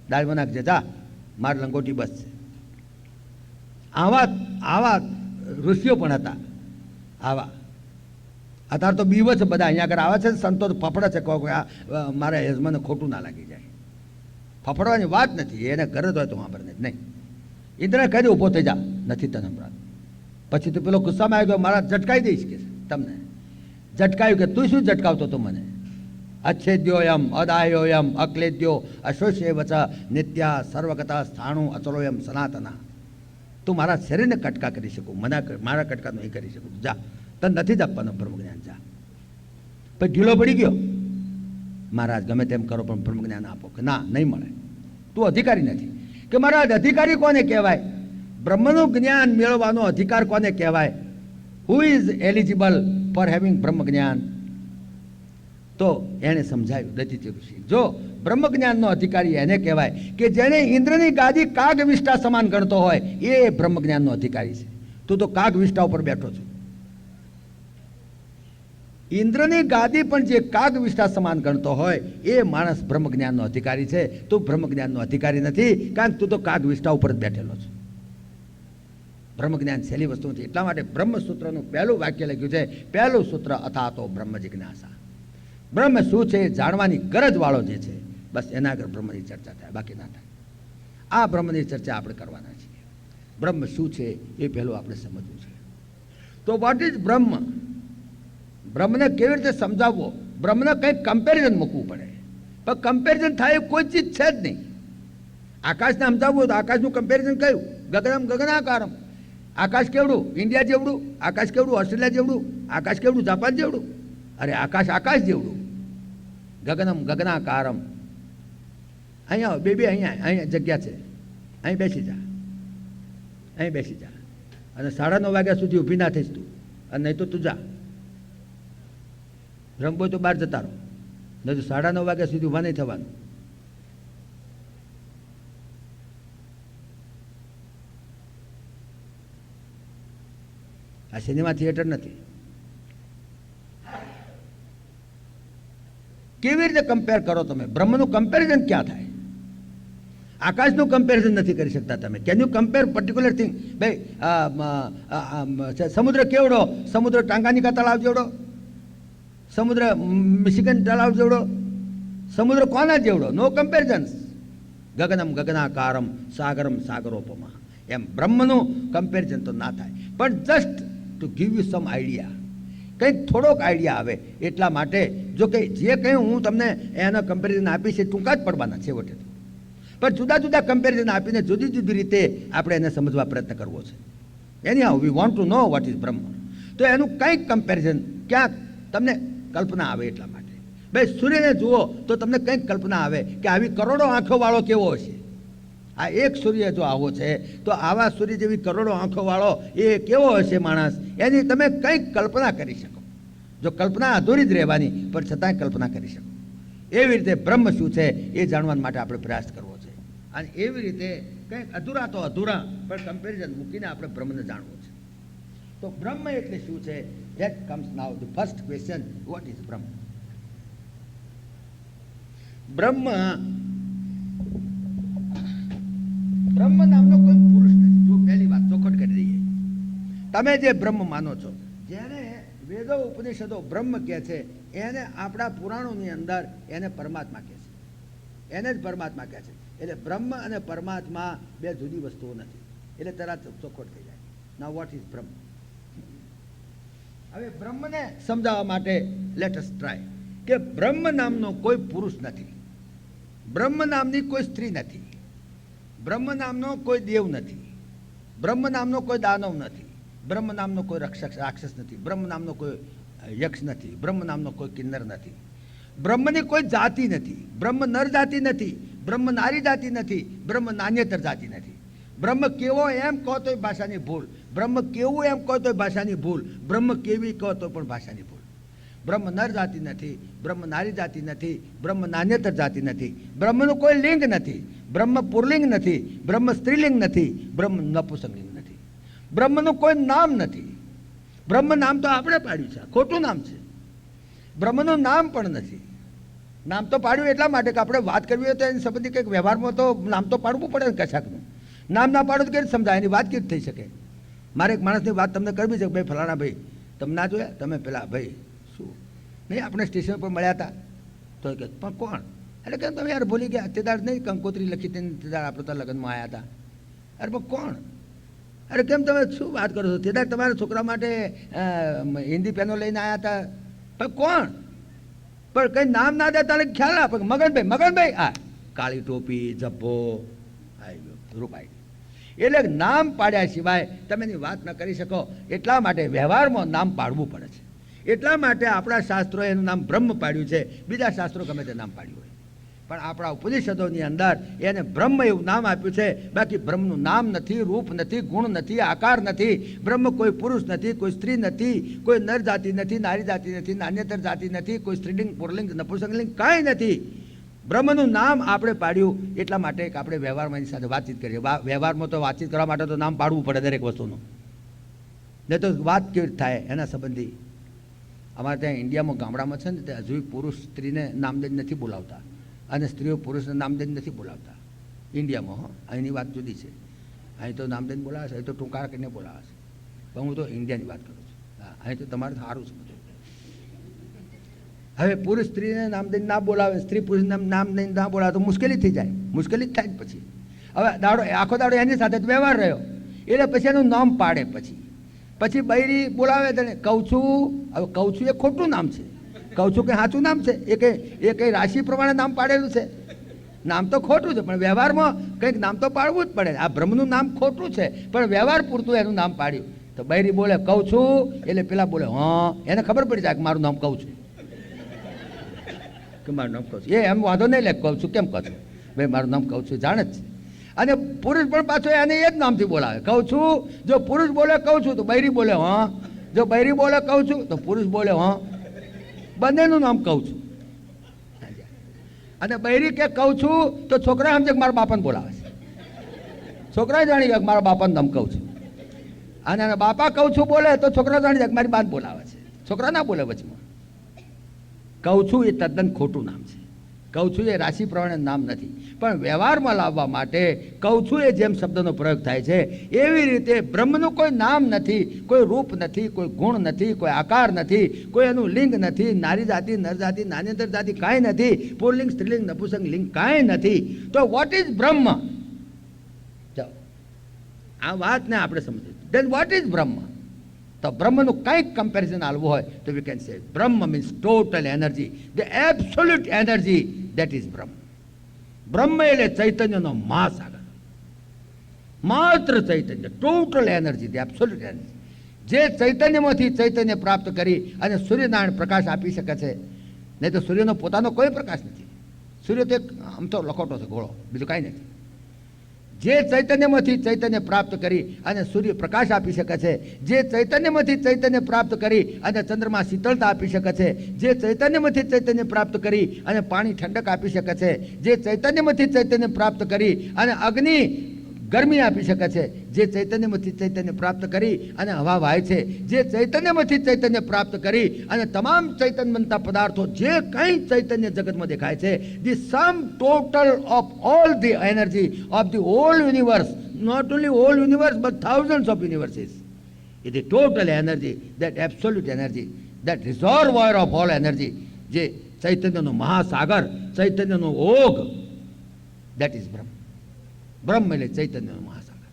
દાળમાં નાખજે, જા, મારે લંગોટી બસ છે. આવા ઋષિઓ પણ હતા, આવા. અત્યારે તો બીવ છે બધા, અહીંયા આગળ આવે છે સંતો તો ફફડે છે, કહો મારા યજમાનને ખોટું ના લાગી જાય. ફફડવાની વાત નથી, એને ગરજ હોય તો વાપરને નહીં. ઇન્દ્રને કહી દે ઊભો થઈ જા, નથી તને હમણાં. પછી તો પેલો ગુસ્સામાં આવી ગયો, મારા ઝટકાઈ દઈશ કે તમને. ઝટકાયું કે તું શું ઝટકાવતો તો મને? અચ્છેદ્યોયમ અદાયોયમ અક્લેદ્યો અશોષ્ય વચ નિત્યા સર્વગતા સ્થાણુ અચલોયમ સનાતના. તું મારા શરીરને કટકા કરી શકું, મારા કટકા નહીં કરી શકું, જા, તને નથી જ આપવાનું બ્રહ્મ જ્ઞાન, જા. પછી ઢીલો પડી ગયો, મહારાજ ગમે તેમ કરો પણ બ્રહ્મ જ્ઞાન આપો. કે ના, નહીં મળે, તું અધિકારી નથી. કે મહારાજ અધિકારી કોને કહેવાય? બ્રહ્મનું જ્ઞાન મેળવવાનો અધિકાર કોને કહેવાય? Who is eligible for having બ્રહ્મ જ્ઞાન? તો એણે સમજાયું દધીચી ઋષિ, જો બ્રહ્મ જ્ઞાનનો અધિકારી એને કહેવાય કે જેને ઇન્દ્રની ગાદી કાગ વિષ્ટા સમાન ગણતો હોય, એ બ્રહ્મ જ્ઞાનનો અધિકારી છે. તું તો કાગ વિષ્ટા ઉપર બેઠો છો. ઇન્દ્રની ગાદી પણ જે કાગ વિષ્ટા સમાન ગણતો હોય એ માણસ બ્રહ્મ જ્ઞાનનો અધિકારી છે. તું બ્રહ્મ જ્ઞાનનો અધિકારી નથી, કારણ કે તું તો કાગ વિષ્ટા ઉપર જ બેઠેલો છે. બ્રહ્મ જ્ઞાન સહેલી વસ્તુ નથી. એટલા માટે બ્રહ્મસૂત્રનું પહેલું વાક્ય લખ્યું છે, પહેલું સૂત્ર અથા તો બ્રહ્મ જિજ્ઞાસા. બ્રહ્મ શું છે જાણવાની ગરજ વાળો જે છે, બસ એના આગળ બ્રહ્મની ચર્ચા થાય, બાકી ના થાય. આ બ્રહ્મની ચર્ચા આપણે કરવાના છીએ. બ્રહ્મ શું છે એ પહેલું આપણે સમજવું છે. તો વોટ ઇઝ બ્રહ્મ? બ્રહ્મને કેવી રીતે સમજાવવો? બ્રહ્મને કંઈક કમ્પેરિઝન મૂકવું પડે, પણ કમ્પેરિઝન થાય કોઈ ચીજ છે જ નહીં. આકાશને સમજાવવું તો આકાશનું કમ્પેરિઝન કયું? ગગનમ ગગનાકારમ. આકાશ કેવડું? ઇન્ડિયા જેવડું. આકાશ કેવડું? ઓસ્ટ્રેલિયા જેવડું. આકાશ કેવડું? જાપાન જેવડું. અરે આકાશ આકાશ જેવડું. ગગનમ ગગનાકારમ. અહીંયા બેબી, અહીંયા જગ્યા છે, અહીં બેસી જા, અહીં બેસી જા. અને 9:30 વાગ્યા સુધી ઊભી ના થઈશ તું, અને નહીં તો તું જા. રંગબોય તો બહાર જતા રહો, નહીં તો 9:30 વાગ્યા સુધી ઊભા નહીં થવાનું. આ સિનેમા થિયેટર નથી. કેવી રીતે કમ્પેર કરો તમે? બ્રહ્મનું કમ્પેરિઝન ક્યાં થાય? આકાશનું કમ્પેરિઝન નથી કરી શકતા તમે. Can you compare particular thing? ભાઈ સમુદ્ર કેવડો? સમુદ્ર ટાંગાનિકા તળાવ જેવડો? સમુદ્ર મિશિગન તળાવ જેવડો? સમુદ્ર કોના જેવડો? નો કમ્પેરિઝન્સ. ગગનમ ગગનાકારમ સાગરમ સાગરોપમા. એમ બ્રહ્મનું કમ્પેરિઝન તો ના થાય. પણ just to give you some idea, કંઈક થોડોક આઈડિયા આવે એટલા માટે. જો કે જે કંઈ હું તમને એનો કમ્પેરિઝન આપીશ એ ટૂંકા જ પડવાના છેવટે, પણ જુદા જુદા કમ્પેરિઝન આપીને જુદી જુદી રીતે આપણે એને સમજવા પ્રયત્ન કરવો છે. એની how we want to know what is Brahma. તો એનું કંઈક કમ્પેરિઝન ક્યાંક તમને કલ્પના આવે એટલા માટે. ભાઈ સૂર્યને જુઓ તો તમને કંઈક કલ્પના આવે કે આવી કરોડો આંખોવાળો કેવો હશે. આ એક સૂર્ય જો આવો છે તો આવા સૂર્ય જેવી કરોડો આંખોવાળો એ કેવો હશે માણસ, એની તમે કંઈક કલ્પના કરી શકો. જો કલ્પના અધૂરી જ રહેવાની પણ છતાંય કલ્પના કરી શકો. એવી રીતે બ્રહ્મ શું છે એ જાણવા માટે આપણે પ્રયાસ કરવો છે. અને એવી રીતે કંઈક અધૂરા તો અધૂરા પણ કમ્પેરિઝન મૂકીને આપણે બ્રહ્મને જાણવું છે. તો બ્રહ્મ એટલે શું છે? That comes now the first question, vote is Brahma? બ્રહ્મ બ્રહ્મ નામનો કોઈ પુરુષ નથી. જો પહેલી વાત ચોખટ કરી દઈએ, તમે જે બ્રહ્મ માનો છો, જેને વેદો ઉપનિષદો બ્રહ્મ કહે છે, એને આપણા પુરાણોની અંદર એને પરમાત્મા કહે છે, એને જ પરમાત્મા કહે છે. એટલે બ્રહ્મ અને પરમાત્મા બે જુદી વસ્તુઓ નથી. એટલે તરત ચોખવટ થઈ જાય. નાઉ વોટ ઇઝ બ્રહ્મ? હવે બ્રહ્મને સમજાવવા માટે લેટ અસ ટ્રાય કે બ્રહ્મ નામનો કોઈ પુરુષ નથી, બ્રહ્મ નામની કોઈ સ્ત્રી નથી, બ્રહ્મ નામનો કોઈ દેવ નથી, બ્રહ્મ નામનો કોઈ દાનવ નથી, બ્રહ્મ નામનો કોઈ રાક્ષસ નથી, બ્રહ્મ નામનો કોઈ યક્ષ નથી, બ્રહ્મ નામનો કોઈ કિન્નર નથી, બ્રહ્મની કોઈ જાતિ નથી, બ્રહ્મ નર જાતિ નથી, બ્રહ્મ નારી જાતિ નથી, બ્રહ્મ નાન્યતર જાતિ નથી. બ્રહ્મ કેવો એમ કહો તોય ભાષાની ભૂલ, બ્રહ્મ કેવું એમ કહો તોય ભાષાની ભૂલ, બ્રહ્મ કેવી કહો તો પણ ભાષાની ભૂલ. બ્રહ્મ નર જાતિ નથી, બ્રહ્મ નારી જાતિ નથી, બ્રહ્મ નાન્યતર જાતિ નથી, બ્રહ્મનું કોઈ લિંગ નથી, બ્રહ્મ પુરલિંગ નથી, બ્રહ્મ સ્ત્રીલિંગ નથી, બ્રહ્મ નપુંસકલિંગ નથી, બ્રહ્મનું કોઈ નામ નથી. બ્રહ્મ નામ તો આપણે પાડ્યું છે, ખોટું નામ છે. બ્રહ્મનું નામ પણ નથી. નામ તો પાડ્યું એટલા માટે કે આપણે વાત કરવી હોય તો એની સંબંધી કંઈક વ્યવહારમાં તો નામ તો પાડવું પડે ને કશાકનું. નામ ના પાડો તો કેવી રીતે સમજાય, એની વાત કેવી થઈ શકે? મારે એક માણસની વાત તમને કરવી છે કે ભાઈ ફલાણા ભાઈ તમે ના જોયા, તમે પેલા ભાઈ શું નહીં આપણે સ્ટેશન પર મળ્યા હતા તો કે પણ કોણ? એટલે કેમ તમે યાર ભૂલી ગયા? તેદાર નહીં કંકોત્રી લખી તેને તેદાર આપણે તો લગ્નમાં આવ્યા હતા. અરે પણ કોણ? અરે કેમ તમે શું વાત કરો છો? તેદાર તમારા છોકરા માટે હિન્દી પેનો લઈને આવ્યા હતા. પણ કોણ? પણ કંઈ નામ ના દે તારે ખ્યાલ આપે કે મગનભાઈ, મગનભાઈ આ કાળી ટોપી જબ્બો રૂપાઈ. એટલે નામ પાડ્યા સિવાય તમે એની વાત ન કરી શકો. એટલા માટે વ્યવહારમાં નામ પાડવું પડે છે. એટલા માટે આપણા શાસ્ત્રોએ એનું નામ બ્રહ્મ પાડ્યું છે. બીજા શાસ્ત્રો ગમે તે નામ પાડ્યું હોય પણ આપણા ઉપનિષદોની અંદર એને બ્રહ્મ એવું નામ આપ્યું છે. બાકી બ્રહ્મનું નામ નથી, રૂપ નથી, ગુણ નથી, આકાર નથી. બ્રહ્મ કોઈ પુરુષ નથી, કોઈ સ્ત્રી નથી, કોઈ નર જાતિ નથી, નારી જાતિ નથી, નાન્યતર જાતિ નથી, કોઈ સ્ત્રીલિંગ પુરલિંગ નપુંસકલિંગ કાંઈ નથી. બ્રહ્મનું નામ આપણે પાડ્યું એટલા માટે કે આપણે વ્યવહારમાં એની સાથે વાતચીત કરીએ. વ્યવહારમાં તો વાતચીત કરવા માટે તો નામ પાડવું પડે દરેક વસ્તુનું, નહીં તો વાત કેવી રીતે થાય એના સંબંધી. અમારે ત્યાં ઇન્ડિયામાં ગામડામાં છે ને તે હજુ પુરુષ સ્ત્રીને નામ દઈને નથી બોલાવતા અને સ્ત્રીઓ પુરુષને નામ દઈને નથી બોલાવતા ઇન્ડિયામાં. હો, અહીંની વાત જુદી છે. અહીં તો નામ દઈને બોલાવે છે, અહીં તો ટૂંકા કરીને બોલાવે છે. પણ હું તો ઇન્ડિયાની વાત કરું છું. હા, અહીં તો તમારે સારું છે બધું. હવે પુરુષ સ્ત્રીને નામ દઈને ના બોલાવે, સ્ત્રી પુરુષને નામ દઈને ના બોલાવે તો મુશ્કેલી થઈ જાય. મુશ્કેલી જ થાય જ પછી. હવે દાડો આખો દાડો એની સાથે જ વ્યવહાર રહ્યો એટલે પછી એનું નામ પાડે. પછી બૈરી બોલાવે તને કહું છું. હવે કહું છું એ ખોટું નામ છે, કહું છું કે સાચું નામ છે? એ કઈ રાશિ પ્રમાણે નામ પાડેલું છે? નામ તો ખોટું છે પણ વ્યવહારમાં કંઈક નામ તો પાડવું જ પડે. આ બ્રહ્મનું નામ ખોટું છે પણ વ્યવહાર પૂરતું એનું નામ પાડ્યું. તો બૈરી બોલે કહું છું એટલે પેલા બોલે હા, એને ખબર પડી જાય કે મારું નામ કહું છું, કે મારું નામ કહું છું. એ એમ વાંધો નહીં લે કહું છું કેમ કહું છું, ભાઈ મારું નામ કહું છું જાણે જ છે. અને પુરુષ પણ પાછો એને એ જ નામથી બોલાવે કહું છું. જો પુરુષ બોલે કહું છું તો બૈરી બોલે હા, જો બૈરી બોલે કહું છું તો પુરુષ બોલે હા, બંનેનું નામ કહું છું. અને બૈરી કે કહું છું તો છોકરા સમજે કે મારા બાપાને બોલાવે છે, છોકરા જાણી ગયા કે મારા બાપાનું નામ કહું છું. અને બાપા કહું છું બોલે તો છોકરા જાણી જાય કે મારી બાન બોલાવે છે, છોકરા ના બોલે વચમાં. કહું છું એ તદ્દન ખોટું નામ છે. કહું છું એ રાશિ પ્રમાણે નામ નથી. પણ વ્યવહારમાં લાવવા માટે કહું છું એ જેમ શબ્દનો પ્રયોગ થાય છે એવી રીતે બ્રહ્મનું કોઈ નામ નથી, કોઈ રૂપ નથી, કોઈ ગુણ નથી, કોઈ આકાર નથી, કોઈ એનું લિંગ નથી, નારી જાતિ, નર જાતિ, નાન્યતર જાતિ કાંઈ નથી, પુરલિંગ, સ્ત્રીલિંગ, નપુંસક લિંગ કાંઈ નથી. તો વોટ ઇઝ બ્રહ્મ? આ વાતને આપણે સમજીએ. Then what is Brahma? તો બ્રહ્મનું કંઈક કમ્પેરિઝન આલવું હોય તો વી can say Brahma means total energy, the absolute energy, that is Brahma. Brahma એટલે ચૈતન્યનો મહાસાગર, માત્ર ચૈતન્ય, total energy, the absolute energy. જે ચૈતન્યમાંથી ચૈતન્ય પ્રાપ્ત કરી અને સૂર્યનારાયણ પ્રકાશ આપી શકે છે. નહીં તો સૂર્યનો પોતાનો કોઈ પ્રકાશ નથી. સૂર્ય તો એક આમ તો લખોટો છે, ગોળો, બીજું કાંઈ નથી. જે ચૈતન્યમાંથી ચૈતન્ય પ્રાપ્ત કરી અને સૂર્ય પ્રકાશ આપી શકે છે, જે ચૈતન્યમાંથી ચૈતન્ય પ્રાપ્ત કરી અને ચંદ્રમાં શીતળતા આપી શકે છે, જે ચૈતન્યમાંથી ચૈતન્ય પ્રાપ્ત કરી અને પાણી ઠંડક આપી શકે છે, જે ચૈતન્યમાંથી ચૈતન્ય પ્રાપ્ત કરી અને અગ્નિ ગરમી આપી શકે છે, જે ચૈતન્યમાંથી ચૈતન્ય પ્રાપ્ત કરી અને હવા વાય છે, જે ચૈતન્યમાંથી ચૈતન્ય પ્રાપ્ત કરી અને તમામ ચૈતન્યવંતા પદાર્થો જે કંઈ ચૈતન્ય જગતમાં દેખાય છે, the sum total of all the energy of the whole universe, not only whole universe but thousands of universes, એ the total energy, that absolute energy, that reservoir of all energy, જે ચૈતન્યનો મહાસાગર, ચૈતન્યનો ઓઘ, દેટ ઇઝ બ્રહ્મ. બ્રહ્મ એટલે ચૈતન્યનો મહાસાગર.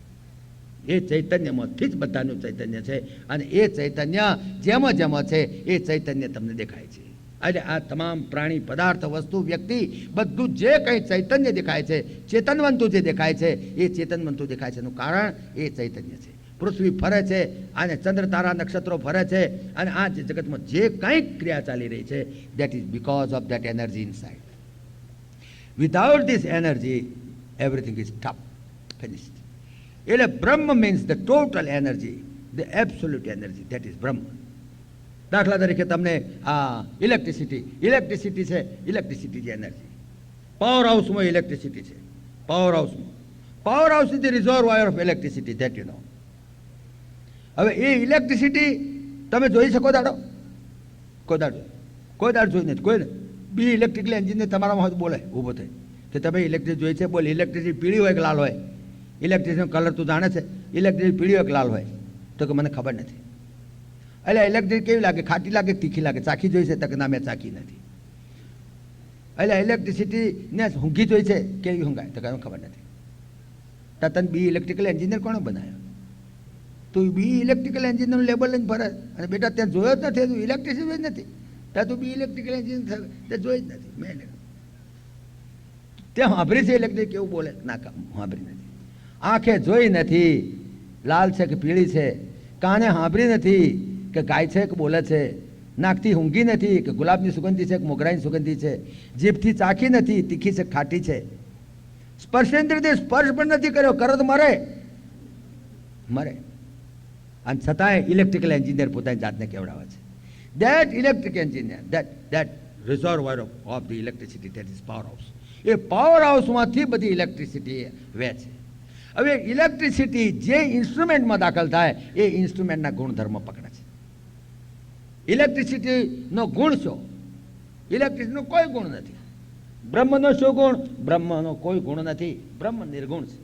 એ ચૈતન્યમાંથી જ બધાનું ચૈતન્ય છે અને એ ચૈતન્ય જેમાં જેમાં છે એ ચૈતન્ય તમને દેખાય છે. એટલે આ તમામ પ્રાણી, પદાર્થ, વસ્તુ, વ્યક્તિ બધું જે કંઈ ચૈતન્ય દેખાય છે, ચેતનવંતું જે દેખાય છે એ ચેતનવંતું દેખાય છે એનું કારણ એ ચૈતન્ય છે. પૃથ્વી ફરે છે અને ચંદ્ર, તારા, નક્ષત્રો ફરે છે અને આ જે જગતમાં જે કંઈક ક્રિયા ચાલી રહી છે, that is because of that energy inside. Without this energy everything is stop, finished. એટલે બ્રહ્મ means the total energy, the absolute energy, that is બ્રહ્મ. દાખલા તરીકે તમને આ ઇલેક્ટ્રિસિટી છે, ઇલેક્ટ્રિસિટી જે એનર્જી, પાવર હાઉસમાં ઇલેક્ટ્રિસિટી છે, power house is the reservoir of electricity, that you know. હવે એ ઇલેક્ટ્રિસિટી તમે જોઈ શકો દાડો? કોઈ દાડો જોઈ નથી, કોઈ ને. બી ઇલેક્ટ્રિકલ એન્જિનને તમારામાં બોલે ઊભો થઈ કે તમે ઇલેક્ટ્રિક જોઈ છે? બોલ. ઇલેક્ટ્રિસિટી પીળી હોય કે લાલ હોય? ઇલેક્ટ્રિકનો કલર તું જાણે છે? ઇલેક્ટ્રિક પીળી હોય કે લાલ હોય? તો કે મને ખબર નથી. એટલે ઇલેક્ટ્રિક કેવી લાગે? ખાટી લાગે, તીખી લાગે? ચાખી જોઈ છે? તો કે ના, મેં ચાખી નથી. એટલે ઇલેક્ટ્રિસિટીને ઊંઘી જોઈ છે? કેવી ઊંઘાય? તો કે ખબર નથી. તો તને બી ઇલેક્ટ્રિકલ એન્જિનિયર કોણે બનાવ્યો? તું બી ઇલેક્ટ્રિકલ એન્જિનિયરનું લેબલ લઈને ફરે અને બેટા ત્યાં જોયો જ નથી, તું ઇલેક્ટ્રિસિટી જ નથી, ત્યાં તું બી ઇલેક્ટ્રિકલ એન્જિનિયર તે જોઈ જ નથી. મેં ત્યાં સાંભળી છે ઇલેક્ટ્રિક કેવું બોલે? ના, સાંભળી નથી. આંખે જોઈ નથી લાલ છે કે પીળી છે, કાને સાંભળી નથી કે ગાય છે કે બોલે છે, નાકથી ઊંઘી નથી કે ગુલાબની સુગંધી છે કે મોગરાની સુગંધી છે, જીભથી ચાખી નથી તીખી છે ખાટી છે, સ્પર્શેન્દ્રથી સ્પર્શ પણ નથી કર્યો, કરો તો મરે. અને છતાંય ઇલેક્ટ્રિકલ એન્જિનિયર પોતાની જાતને કેવડાવે છે. That electric engineer, that reservoir of the electricity, that is power house. એ પાવર હાઉસમાંથી બધી ઇલેક્ટ્રિસિટી વહે છે. હવે ઇલેક્ટ્રિસિટી જે ઇન્સ્ટ્રુમેન્ટમાં દાખલ થાય એ ઇન્સ્ટ્રુમેન્ટના ગુણધર્મ પકડે છે. ઇલેક્ટ્રિસિટીનો ગુણ શું? ઇલેક્ટ્રિસિટીનો કોઈ ગુણ નથી. બ્રહ્મનો શું ગુણ? બ્રહ્મનો કોઈ ગુણ નથી. બ્રહ્મ નિર્ગુણ છે.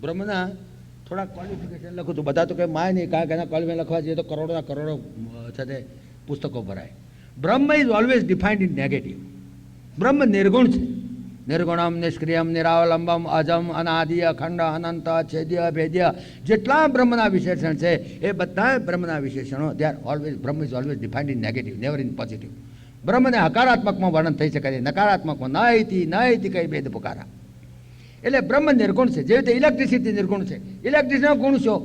બ્રહ્મના થોડા ક્વોલિફિકેશન લખું છું. બધા તો કંઈ માય નહીં, કારણ કે એના ક્વોલિફિકેશન લખવા જઈએ તો કરોડોના કરોડો છે તે પુસ્તકો ભરાય. બ્રહ્મ is always defined in negative. બ્રહ્મ નિર્ગુણ છે. નિર્ગુણમ, નિષ્ક્રિયમ, નિરાવલંબમ, અજમ, અનાદિ, અખંડ, અનંત, છેદ્ય, ભેદ્ય, જેટલા બ્રહ્મના વિશેષણ છે એ બધા બ્રહ્મના વિશેષણો Brahma is always defined in negative, never in positive. બ્રહ્મને હકારાત્મકમાં વર્ણન થઈ શકે છે, નકારાત્મકમાં નહિતિ કઈ ભેદ પુકારા. એટલે બ્રહ્મ નિર્ગુણ છે. જેવી રીતે ઇલેક્ટ્રિસિટી નિર્ગુણ છે. ઇલેક્ટ્રિસિટીનો ગુણ શું?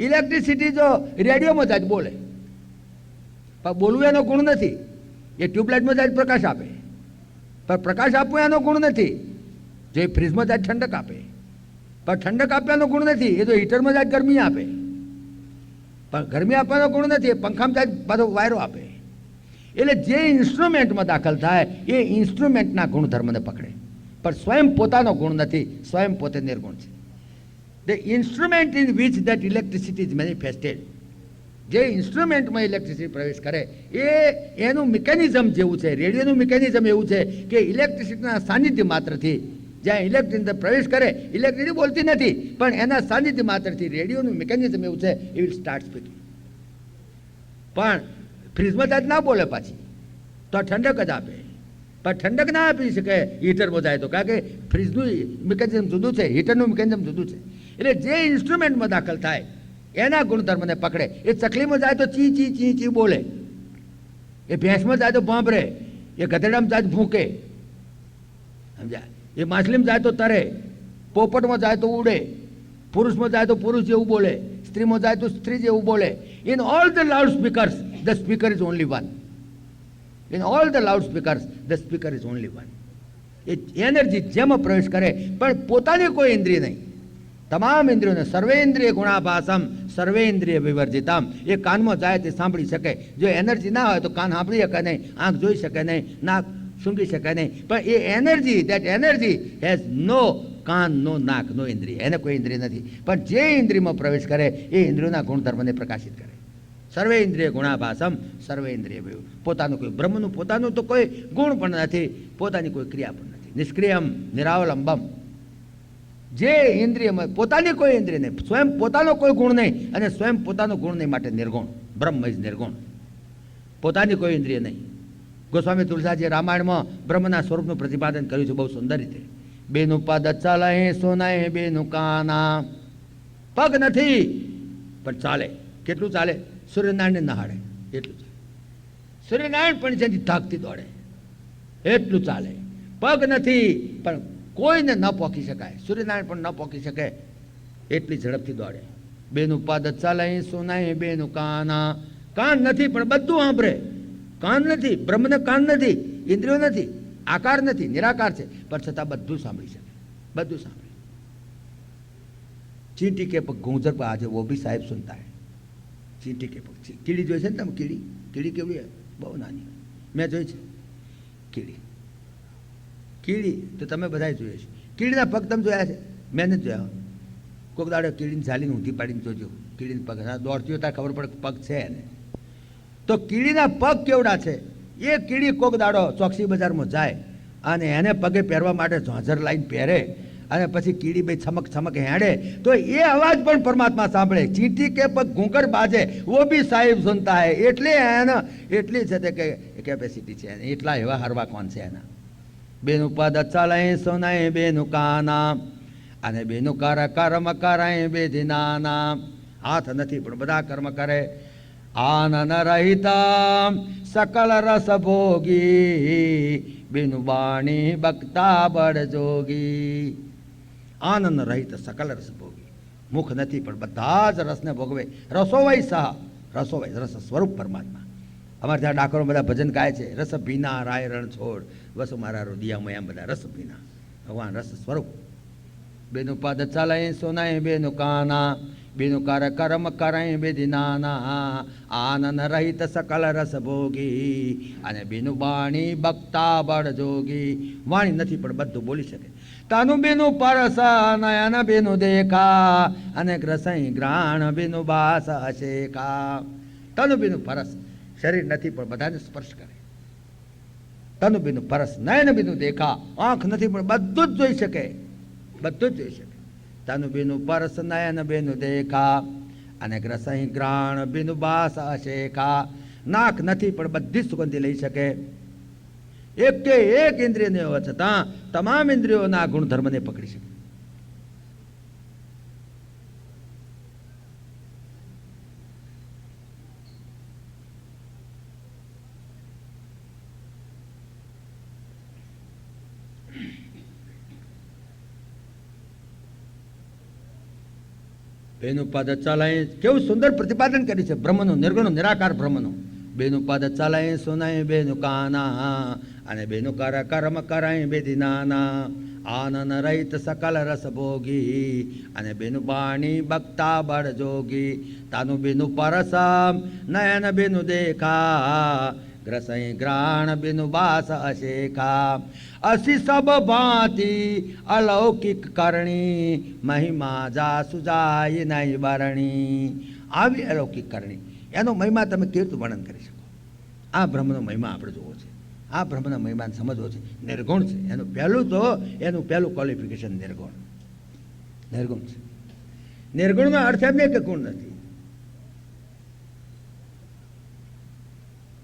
ઇલેક્ટ્રિસિટી જો રેડિયોમાં જાય બોલે, પણ બોલવું એનો ગુણ નથી. એ ટ્યુબલાઇટમાં જાય પ્રકાશ આપે, પણ પ્રકાશ આપવો એનો ગુણ નથી. જો એ ફ્રીજમાં જાય ઠંડક આપે, પણ ઠંડક આપવાનો ગુણ નથી. એ તો હીટરમાં જાય ગરમી આપે, પણ ગરમી આપવાનો ગુણ નથી. એ પંખામાં જાય પાછો વાયરો આપે. એટલે જે ઇન્સ્ટ્રુમેન્ટમાં દાખલ થાય એ ઇન્સ્ટ્રુમેન્ટના ગુણધર્મને પકડે, પણ સ્વયં પોતાનો ગુણ નથી. સ્વયં પોતે નિર્ગુણ છે. The instrument in which that electricity is manifested. જે ઇન્સ્ટ્રુમેન્ટમાં ઇલેક્ટ્રિસિટી પ્રવેશ કરે એનું મિકેનિઝમ જેવું છે. રેડિયોનું મિકેનિઝમ એવું છે કે ઇલેક્ટ્રિસિટીના સાનિધ્ય માત્રથી જ્યાં ઇલેક્ટ્રિક પ્રવેશ કરે, ઇલેક્ટ્રિસિટી બોલતી નથી, પણ એના સાનિધ્ય માત્રથી રેડિયોનું મિકેનિઝમ એવું છે, એ વિલ સ્ટાર્ટ સ્પીકિંગ. પણ ફ્રીજમાં જ ના બોલે પાછી, તો ઠંડક જ આપે. પણ ઠંડક ના આપી શકે હીટરમાં જાય તો, કારણ કે ફ્રીજનું મિકેનિઝમ જુદું છે, હીટરનું મિકેનિઝમ જુદું છે. એટલે જે ઇન્સ્ટ્રુમેન્ટમાં દાખલ થાય એના ગુણધર્મને પકડે. એ ચકલીમાં જાય તો ચી ચી ચી ચી બોલે, એ ભેંસમાં જાય તો ભાંભરે, એ ગધેડામાં જાય તો ભૂંકે, સમજ્યા? એ માછલીમાં જાય તો તરે, પોપટમાં જાય તો ઉડે, પુરુષમાં જાય તો પુરુષ જેવું બોલે, સ્ત્રીમાં જાય તો સ્ત્રી જેવું બોલે. In all the loud speakers the speaker is only one. In all the loud speakers the speaker is only one. A energy જેમાં પ્રવેશ કરે પણ પોતાની કોઈ ઇન્દ્રિય નહીં, તમામ ઇન્દ્રિયોને સર્વેન્દ્રિય ગુણાભાસમ સર્વેન્દ્રિય વિવર્જિતમ. એ કાનમાં જાય તે સાંભળી શકે. જો એનર્જી ના હોય તો કાન સાંભળી શકે નહીં, આંખ જોઈ શકે નહીં, નાક સૂંઘી શકે નહીં. પણ એ energy, that energy has no કાન, નો નાક, નો ઇન્દ્રિય. એને કોઈ ઇન્દ્રિય નથી. પણ જે ઇન્દ્રિયમાં પ્રવેશ કરે એ ઇન્દ્રિયોના ગુણધર્મને પ્રકાશિત કરે. સર્વે ઇન્દ્રિય ગુણાભાસમ સર્વે ઇન્દ્રિય વિવ. પોતાનું કોઈ બ્રહ્મનું પોતાનું તો કોઈ ગુણ પણ નથી, પોતાની કોઈ ક્રિયા પણ નથી. નિષ્ક્રિયમ નિરાવલંબમ. જે ઇન્દ્રિયમાં પોતાની કોઈ ઇન્દ્રિય નહીં, સ્વયં પોતાનો કોઈ ગુણ નહીં, અને સ્વયં પોતાનો ગુણ નહીં માટે નિર્ગુણ. બ્રહ્મ ઇઝ નિર્ગુણ. પોતાની કોઈ ઇન્દ્રિય નહીં. ગોસ્વામી તુલસાજી રામાયણમાં બ્રહ્મના સ્વરૂપનું પ્રતિપાદન કર્યું છે બહુ સુંદર રીતે. બેનું પદ ચાલે સોનાએ બેનું કાના. પગ નથી પણ ચાલે. કેટલું ચાલે? સૂર્યનારાયણ નહાડે એટલું ચાલે. સૂર્યનારાયણ પણ જેથી થાકથી દોડે એટલું ચાલે. પગ નથી પણ કોઈને ન પોકી શકાય, સૂર્યનારાયણ પણ ન પોકી શકે એટલી ઝડપથી દોડે. બેનું પદ ચાલે સોનાએ બેનું કાના. કાન નથી પણ બધું સાંભળે. કાન નથી, બ્રહ્મને કાન નથી, ઇન્દ્રિયો નથી, આકાર નથી, નિરાકાર છે, પણ છતાં બધું સાંભળી શકે, બધું સાંભળે. ચીંટી કે પગ ગુંજર પર આજે વો ભી સાહેબ સુનતા હૈ. ચીંટી કે પગ, કીડી જોઈ છે ને તમે? કીડી, કીડી કેવી હોય? બહુ નાની. મેં જોઈ છે કીડી. કીડી તો તમે બધા જોઈએ છે. કીડીના પગ તમે જોયા છે? મેં નથી જોયા. કોઈક દાડે કીડીને ઝાલીને ઊંધી પાડીને જોજો. કીડીને પગ દોડતી હોય ત્યારે ખબર પડે પગ છે એને. તો કીડીના પગ કેવડા છે? એ કીડી કોક દાડો ચોકસી બજારમાં જાય અને એને પગે પહેરવા માટે ઝાંઝર લાઈન પહેરે અને પછી કીડી ભાઈ છમક છમક હેડે તો એ અવાજ પણ પરમાત્મા સાંભળે. ચીંટી કે પગ ઘૂંકર બાજે વો બી સાહેબ સુનતા હે. એટલે એને એટલી છે તે કે કેપેસિટી છે એને, એટલા એવા હરવા કોણ છે એના. બેનું પદ ચાલે સોનાએ બેનું કાના, અને બેનું કર્મ કરાય બેધી નાના. હાથ નથી પણ બધા કર્મ કરે. આનંદ રહિતા સકલ રસ ભોગી, બેનું બાણી બકતા બળ જોગી. આનંદ રહિત સકલ રસ ભોગી. મુખ નથી પણ બધા જ રસને ભોગવે. રસોવય સહ, રસોવય રસ સ્વરૂપ પરમાત્મા. અમારે ત્યાં ડાકોરો બધા ભજન ગાય છે. રસ ભીના રાય રણ છોડ વસ મારા રુદિયામાં, એમ બધા રસ ભીના ભગવાન રસ સ્વરૂપ. બેનું પદ ચાલે સોનાએ બેનું કાના, બેનું કર્મ કરાય બેધી નાના. આનંદ રહિત સકલ રસ ભોગી, અને બેનું બાણી બકતા બળ જોગી. વાણી નથી પણ બધું બોલી શકે. તાનું બેનું પરસ નયન બેનું દેખા, અને રસઈ ગ્રાણ બેનું બાસ અશેખા. તાનું બેનું પરસ, શરીર નથી પણ બધાને સ્પર્શ કરે. તનું બેનું પરસ નયન બેનું દેખા, આંખ નથી પણ બધું જ જોઈ શકે, બધું જ જોઈ શકે. તનું બેનું પરસ નયન બેનું દેખા, અને રસઈ ગ્રાણ બેનું બાસ અશેખા. નાક નથી પણ બધી જ સુગંધી લઈ શકે. એક કે એક ઇન્દ્રિયને હોવા છતાં તમામ ઇન્દ્રિયોના ગુણધર્મને પકડી શકે. બેનું પદ ચાલાય, કેવું સુંદર પ્રતિપાદન કર્યું છે બ્રહ્મનું, નિર્ગુણ નિરાકાર બ્રહ્મનું. બેનું પદ ચાલાય સોનાય બેનું કાના, અને બેનું કર્મ કરાય બેધી નાના. આનંદ રહિત સકલ રસ ભોગી, અને બેનું બાણી બકતા બળ જોગી. તાનું બેનું પરસમ નયન બેનું દેખા, ગ્રસઈ ગ્રાણ બેનું બાસ અશેખા. અસી સબ ભાંતિ અલૌકિક કરણી, મહિમા જા સુજાય નહીં બરણી. આવી અલૌકિક કરણી, એનો મહિમા તમે કેવી રીતે વર્ણન કરી શકો? આ બ્રહ્મનો મહિમા આપણે જોવો છે, આ બ્રહ્મના મહિમાને સમજવો છે. નિર્ગુણ છે એનું પહેલું, તો એનું પહેલું ક્વોલિફિકેશન નિર્ગુણ, નિર્ગુણ છે. નિર્ગુણનો અર્થ એમ નહીં કે ગુણ નથી.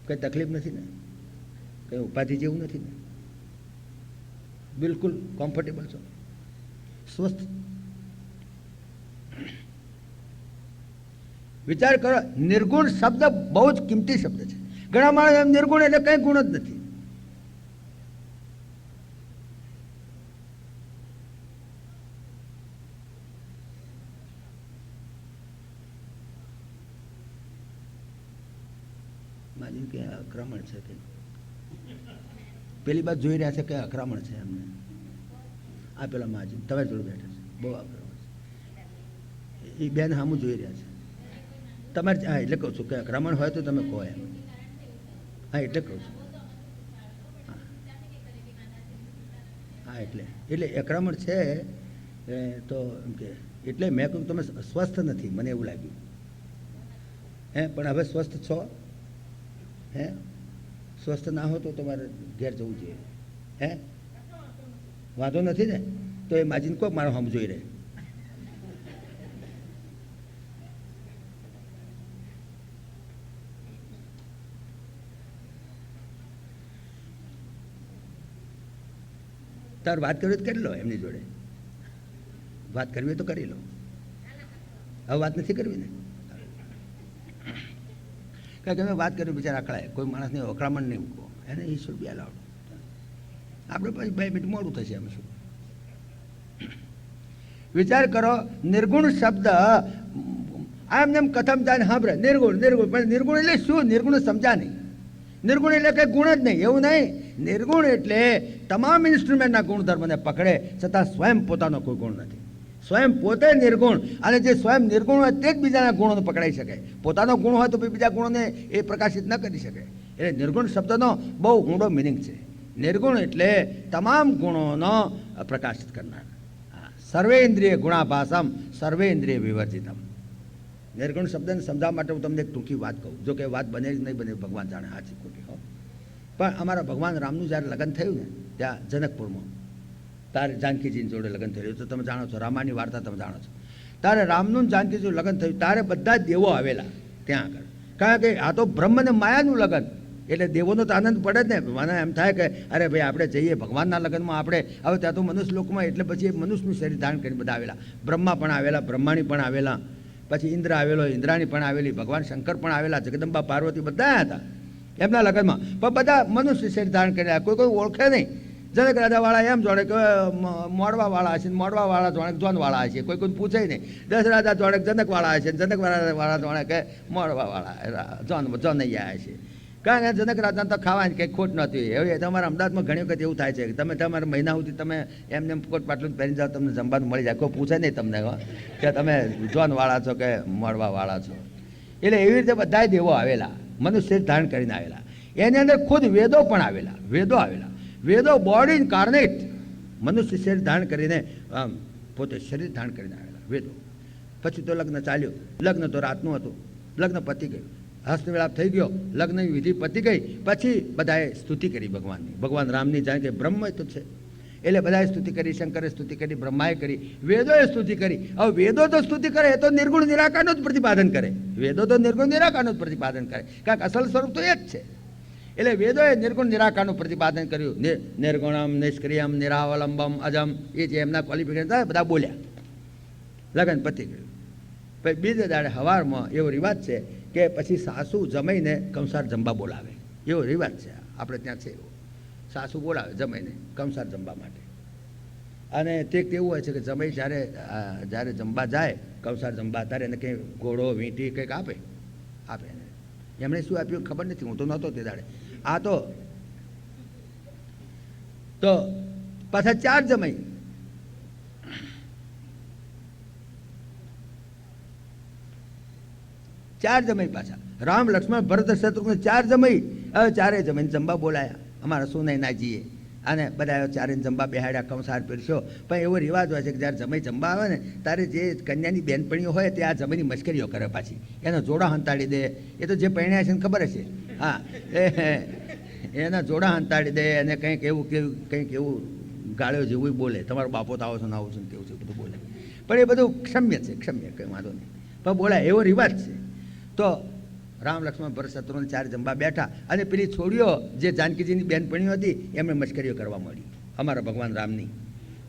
કઈ તકલીફ નથી ને, કઈ ઉપાધિ જેવું નથી ને. બિલકુલ કમ્ફર્ટેબલ છો, સ્વસ્થ. વિચાર કરો, નિર્ગુણ શબ્દ બહુ જ કિંમતી શબ્દ છે. ઘણા માણસ એમ નિર્ગુણ એટલે કંઈ ગુણ જ નથી. માજી કે આક્રમણ છે કે પેલી બાદ જોઈ રહ્યા છે કે આક્રમણ છે એમને. આ પેલા માજી તમે જોડે બેઠા છે, બહુ આક્રમણ છે. એ બેન સામું જોઈ રહ્યા છે તમારે. હા એટલે કહું છું કે આક્રમણ હોય તો તમે કહો એમ. હા એટલે કહું છું. હા એટલે આક્રમણ છે તો એમ કે એટલે મેં કહ્યું તમે સ્વસ્થ નથી, મને એવું લાગ્યું. પણ હવે સ્વસ્થ છો? સ્વસ્થ ના હો તો તમારે ઘેર જવું જોઈએ. વાંધો નથી ને? તો એ માજીને કોક મારો હમ જોઈ રહે. તાર વાત કરવી તો કરી લો એમની જોડે. વાત કરવી તો કરી લો. હવે વાત નથી કરવી ને? કારણ કે અમે વાત કરી બિચારા અકળાય. કોઈ માણસને અકળામણ નહીં મૂકો, એને ઈશ્વર બી લાવડો. આપણે પછી 2 મિનિટ મોડું થશે એમ શું. વિચાર કરો, નિર્ગુણ શબ્દ એમને એમ કથમ જાય સાંભળે નિર્ગુણ નિર્ગુણ, પણ નિર્ગુણ એટલે શું? નિર્ગુણ સમજા નહીં. નિર્ગુણ એટલે કંઈ ગુણ જ નહીં, એવું નહીં. નિર્ગુણ એટલે તમામ ઇન્સ્ટ્રુમેન્ટના ગુણધર્મને પકડે છતાં સ્વયં પોતાનો કોઈ ગુણ નથી. સ્વયં પોતે નિર્ગુણ, અને જે સ્વયં નિર્ગુણ હોય તે જ બીજાના ગુણોને પકડાઈ શકે. પોતાનો ગુણ હોય તો બીજા ગુણોને એ પ્રકાશિત ન કરી શકે. એટલે નિર્ગુણ શબ્દનો બહુ ઊંડો મિનિંગ છે. નિર્ગુણ એટલે તમામ ગુણોનો પ્રકાશિત કરનાર. સર્વેન્દ્રિય ગુણાભાસમ સર્વેન્દ્રિય વિવર્જિતમ. નિર્ગુણ શબ્દને સમજાવવા માટે હું તમને એક ટૂંકી વાત કહું. જો કે વાત બને કે નહીં બને ભગવાન જાણે, સાચી ખોટી હો. પણ અમારા ભગવાન રામનું જ્યારે લગ્ન થયું ને ત્યાં જનકપુરમાં, તારે જાનકીજીની જોડે લગ્ન થયું તો તમે જાણો છો, રામાની વાર્તા તમે જાણો છો. તારે રામનું જાનકીજીનું લગ્ન થયું ત્યારે બધા જ દેવો આવેલા ત્યાં આગળ. કારણ કે આ તો બ્રહ્મ ને માયાનું લગ્ન, એટલે દેવોનો તો આનંદ પડે જ ને. મને એમ થાય કે અરે ભાઈ આપણે જઈએ ભગવાનના લગ્નમાં. આપણે હવે ત્યાં તો મનુષ્ય લોકમાં, એટલે પછી એ મનુષ્યનું શરીર ધારણ કરીને બધા આવેલા. બ્રહ્મા પણ આવેલા, બ્રહ્માણી પણ આવેલા, પછી ઇન્દ્ર આવેલો, ઇન્દ્રાણી પણ આવેલી, ભગવાન શંકર પણ આવેલા, જગદંબા પાર્વતી બધા હતા એમના લગ્નમાં. પણ બધા મનુષ્ય શરીર ધારણ કરી કોઈ કોઈ ઓળખે નહીં. જનક રાજાવાળા એમ જોડે કે મોડવાવાળા હશે, મોડવાવાળા જોડે જોનવાળા હશે, કોઈ કોઈ પૂછે નહીં. દસ રાજા જોડે જનકવાળા હશે, જનકવાળા જોડે કે મોડવાવાળા જોનૈયા હશે. કારણ કે જનક રાજાને તો ખાવાની કંઈ ખોટ નહોતી. હવે તમારા અમદાવાદમાં ઘણી વખત એવું થાય છે કે તમે તમારા મહિના સુધી તમે એમને કોટ પાટલું પહેરી જાઓ, તમને જમવાનું મળી જાય. કોઈ પૂછે નહીં તમને કે તમે જોનવાળા છો કે મોડવાવાળા છો. એટલે એવી રીતે બધા દેવો આવેલા, મનુષ્ય ધારણ કરીને આવેલા. એની અંદર ખુદ વેદો પણ આવેલા, વેદો આવેલા. વેદો બોડી ઇન્કાર્નેટ, મનુષ્ય શરીર ધારણ કરીને પોતે શરીર ધારણ કરીને આવેલા વેદો. પછી તો લગ્ન ચાલ્યું. લગ્ન તો રાતનું હતું, લગ્ન પતી ગયું, હસ્તમેળાપ થઈ ગયો, લગ્નની વિધિ પતી ગઈ. પછી બધાએ સ્તુતિ કરી ભગવાનની, ભગવાન રામની. જાણે કે બ્રહ્મ તો છે એટલે બધાએ સ્તુતિ કરી, શંકરે સ્તુતિ કરી, બ્રહ્માએ કરી, વેદોએ સ્તુતિ કરી. હવે વેદો તો સ્તુતિ કરે એ તો નિર્ગુણ નિરાકારનું જ પ્રતિપાદન કરે. વેદો તો નિર્ગુણ નિરાકારનું જ પ્રતિપાદન કરે, કારણ કે અસલ સ્વરૂપ તો એ જ છે. એટલે વેદોએ નિર્ગુણ નિરાકારનું પ્રતિપાદન કર્યું. નિર્ગુણમ, નિષ્ક્રિયમ, નિરાવલંબમ, અજમ, એ જે એમના ક્વોલિફિકેશન બધા બોલ્યા. લગ્ન પતી ગયું. પછી બીજે દાડે સવારમાં એવો રિવાજ છે કે પછી સાસુ જમાઈને કંસાર જમવા બોલાવે. એવો રિવાજ છે આપણે ત્યાં છે. એવો સાસુ બોલાવે જમાઈને કંસાર જમવા માટે. અને તે એવું હોય છે કે જમાઈ જ્યારે જમવા જાય કંસાર જમવા, ત્યારે એને કંઈ ઘોડો વીંટી કંઈક આપે એને. એમણે શું આપ્યું ખબર નથી, હું તો નહોતો તે દાડે. આ તો પાછા 4 જમાઈ. પાછા રામ, લક્ષ્મણ, ભરત, શત્રુઘ્ન 4 જમાઈ. હવે 4 જમાઈને જમવા બોલાયા અમારા સુનૈનાજીએ. અને બધા 4 જમવા બેહાડ્યા, કંસાર પીરસ્યો. પણ એવો રિવાજ હોય છે કે જ્યારે જમાઈ જમવા આવે ને ત્યારે જે કન્યાની બેનપણીઓ હોય તે આ જમાઈની મશ્કરીઓ કરે. પાછી એના જોડા હંતાડી દે. એ તો જે પરણ્યા છે ને ખબર હશે. હા, એના જોડા હંતાડી દે અને કંઈક એવું ગાળ્યો જેવું બોલે. તમારો બાપો તો આવો છો ને આવો છો ને તેવું છે બધું બોલે. પણ એ બધું ક્ષમ્ય છે, કંઈ વાંધો નહીં, પણ બોલાય એવો રિવાજ છે. તો રામ, લક્ષ્મણ, ભરત, શત્રુઘ્ન 4 જમવા બેઠા. અને પેલી છોડીઓ જે જાનકીજીની બેનપણીઓ હતી એમણે મશ્કરીઓ કરવા મળી. અમારા ભગવાન રામની.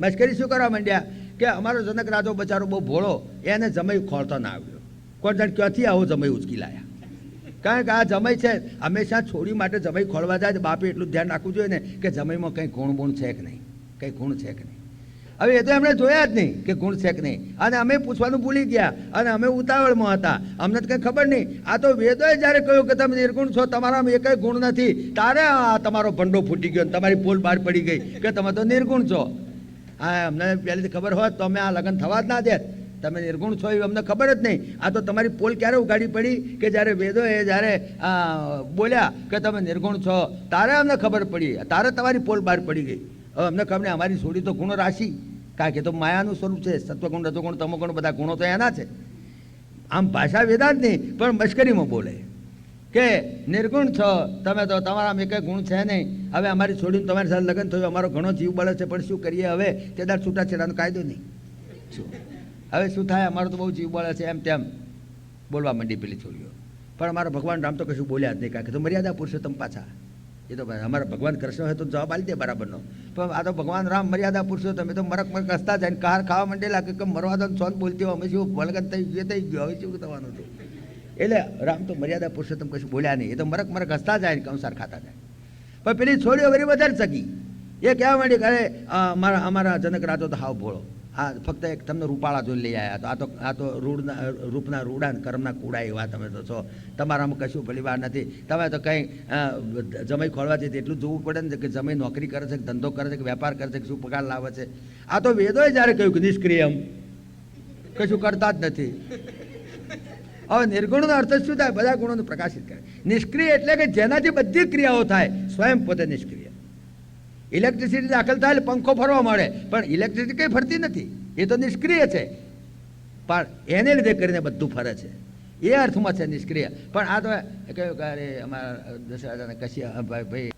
મશ્કરી શું કરવા માંડ્યા કે અમારો જનક રાજો બચારો બહુ ભોળો, એને જમાઈ ખોળતો ના આવ્યો. કોણ જાણે ક્યાંથી આવો જમાઈ ઉચકી લાયા. કારણ કે આ જમાઈ છે હંમેશા છોડી માટે જમાઈ ખોળવા જાય. બાપે એટલું ધ્યાન રાખવું જોઈએ ને કે જમાઈમાં કંઈ ગુણ ગુણ છે કે નહીં, કંઈ ગુણ છે કે નહીં. હવે એ તો એમણે જોયા જ નહીં કે ગુણ છે કે નહીં, અને અમે પૂછવાનું ભૂલી ગયા અને અમે ઉતાવળમાં હતા, અમને તો કંઈ ખબર નહીં. આ તો વેદોએ જ્યારે કહ્યું કે તમે નિર્ગુણ છો, તમારામાં એકેય ગુણ નથી, તારે આ તમારો ભંડો ફૂટી ગયો, તમારી પોલ બહાર પડી ગઈ કે તમે તો નિર્ગુણ છો. હા, અમને પહેલેથી ખબર હોત તો અમે આ લગ્ન થવા જ ના દેત. તમે નિર્ગુણ છો એ અમને ખબર જ નહીં. આ તો તમારી પોલ ક્યારે ઉગાડી પડી કે જ્યારે વેદોએ જ્યારે બોલ્યા કે તમે નિર્ગુણ છો, તારે અમને ખબર પડી, તારે તમારી પોલ બહાર પડી ગઈ. હવે અમને ખબર નહીં, અમારી છોડી તો ગુણો રાશિ, કારણ કે તો માયાનું સ્વરૂપ છે. સત્વગુણ, રજોગુણ, તમોગુણ બધા ગુણો તો એના છે. આમ ભાષા વેદાંત નહીં પણ મશ્કરીમાં બોલે કે નિર્ગુણ છો તમે, તો તમારામાં એક ગુણ છે નહીં. હવે અમારી છોડીને તમારી સાથે લગ્ન થયું, અમારો ઘણો જીવ બળે છે, પણ શું કરીએ હવે, તે દાર છૂટાછેડાનો કાયદો નહીં. શું હવે શું થાય, અમારો તો બહુ જીવ બળે છે, એમ તેમ બોલવા માંડી પેલી છોડીઓ. પણ અમારા ભગવાન રામ તો કશું બોલ્યા જ નહીં, કારણ કે તો મર્યાદા પુરુષોત્તમ પાછા. એ તો અમારા ભગવાન કૃષ્ણ હોય તો જવાબ આપી દે બરાબરનો. પણ આ તો ભગવાન રામ મર્યાદા પુરુષોત્તમ, એ તો મરક મરક હસતા જાય, કાર ખાવા માંડેલા કે મરવા દો સોન બોલતી હોય, અમે શું વલગન થઈ ગયું, હવે શું થવાનું હતું. એટલે રામ તો મર્યાદા પુરુષોત્તમ કશું બોલ્યા નહીં, એ તો મરક મરક હસતા જાય ને કંસાર ખાતા જાય. પણ પેલી છોડીઓ વળી વધારે સગી, એ કહેવા માંડી કે અરે અમારા જનક રાજો તો હાવ ભોળો, હા ફક્ત એક તમને રૂપાળા જોઈ લઈ આવ્યા, તો આ તો રૂપના રૂડા ને કર્મના કુડા એવા તમે તો છો, તમારામાં કશું ભલી વાર નથી. તમે તો કંઈ જમાઈ ખોળવા છે એટલું જોવું પડે ને કે જમાઈ નોકરી કરે છે, ધંધો કરે છે, કે વેપાર કરે છે, કે શું પગાર લાવે છે. આ તો વેદોએ જ્યારે કહ્યું કે નિષ્ક્રિય, કશું કરતા જ નથી. હવે નિર્ગુણનો અર્થ શું થાય, બધા ગુણોને પ્રકાશિત કરે. નિષ્ક્રિય એટલે કે જેનાથી બધી ક્રિયાઓ થાય, સ્વયં પોતે નિષ્ક્રિય. ઇલેક્ટ્રિસિટી દાખલ થાય એટલે પંખો ફરવા મળે, પણ ઇલેક્ટ્રિસિટી કંઈ ફરતી નથી, એ તો નિષ્ક્રિય છે. પણ એને લીધે કરીને બધું ફરે છે, એ અર્થમાં છે નિષ્ક્રિય. પણ આ તો કહ્યું કે અરે અમારા દશરથને કશી ભાઈ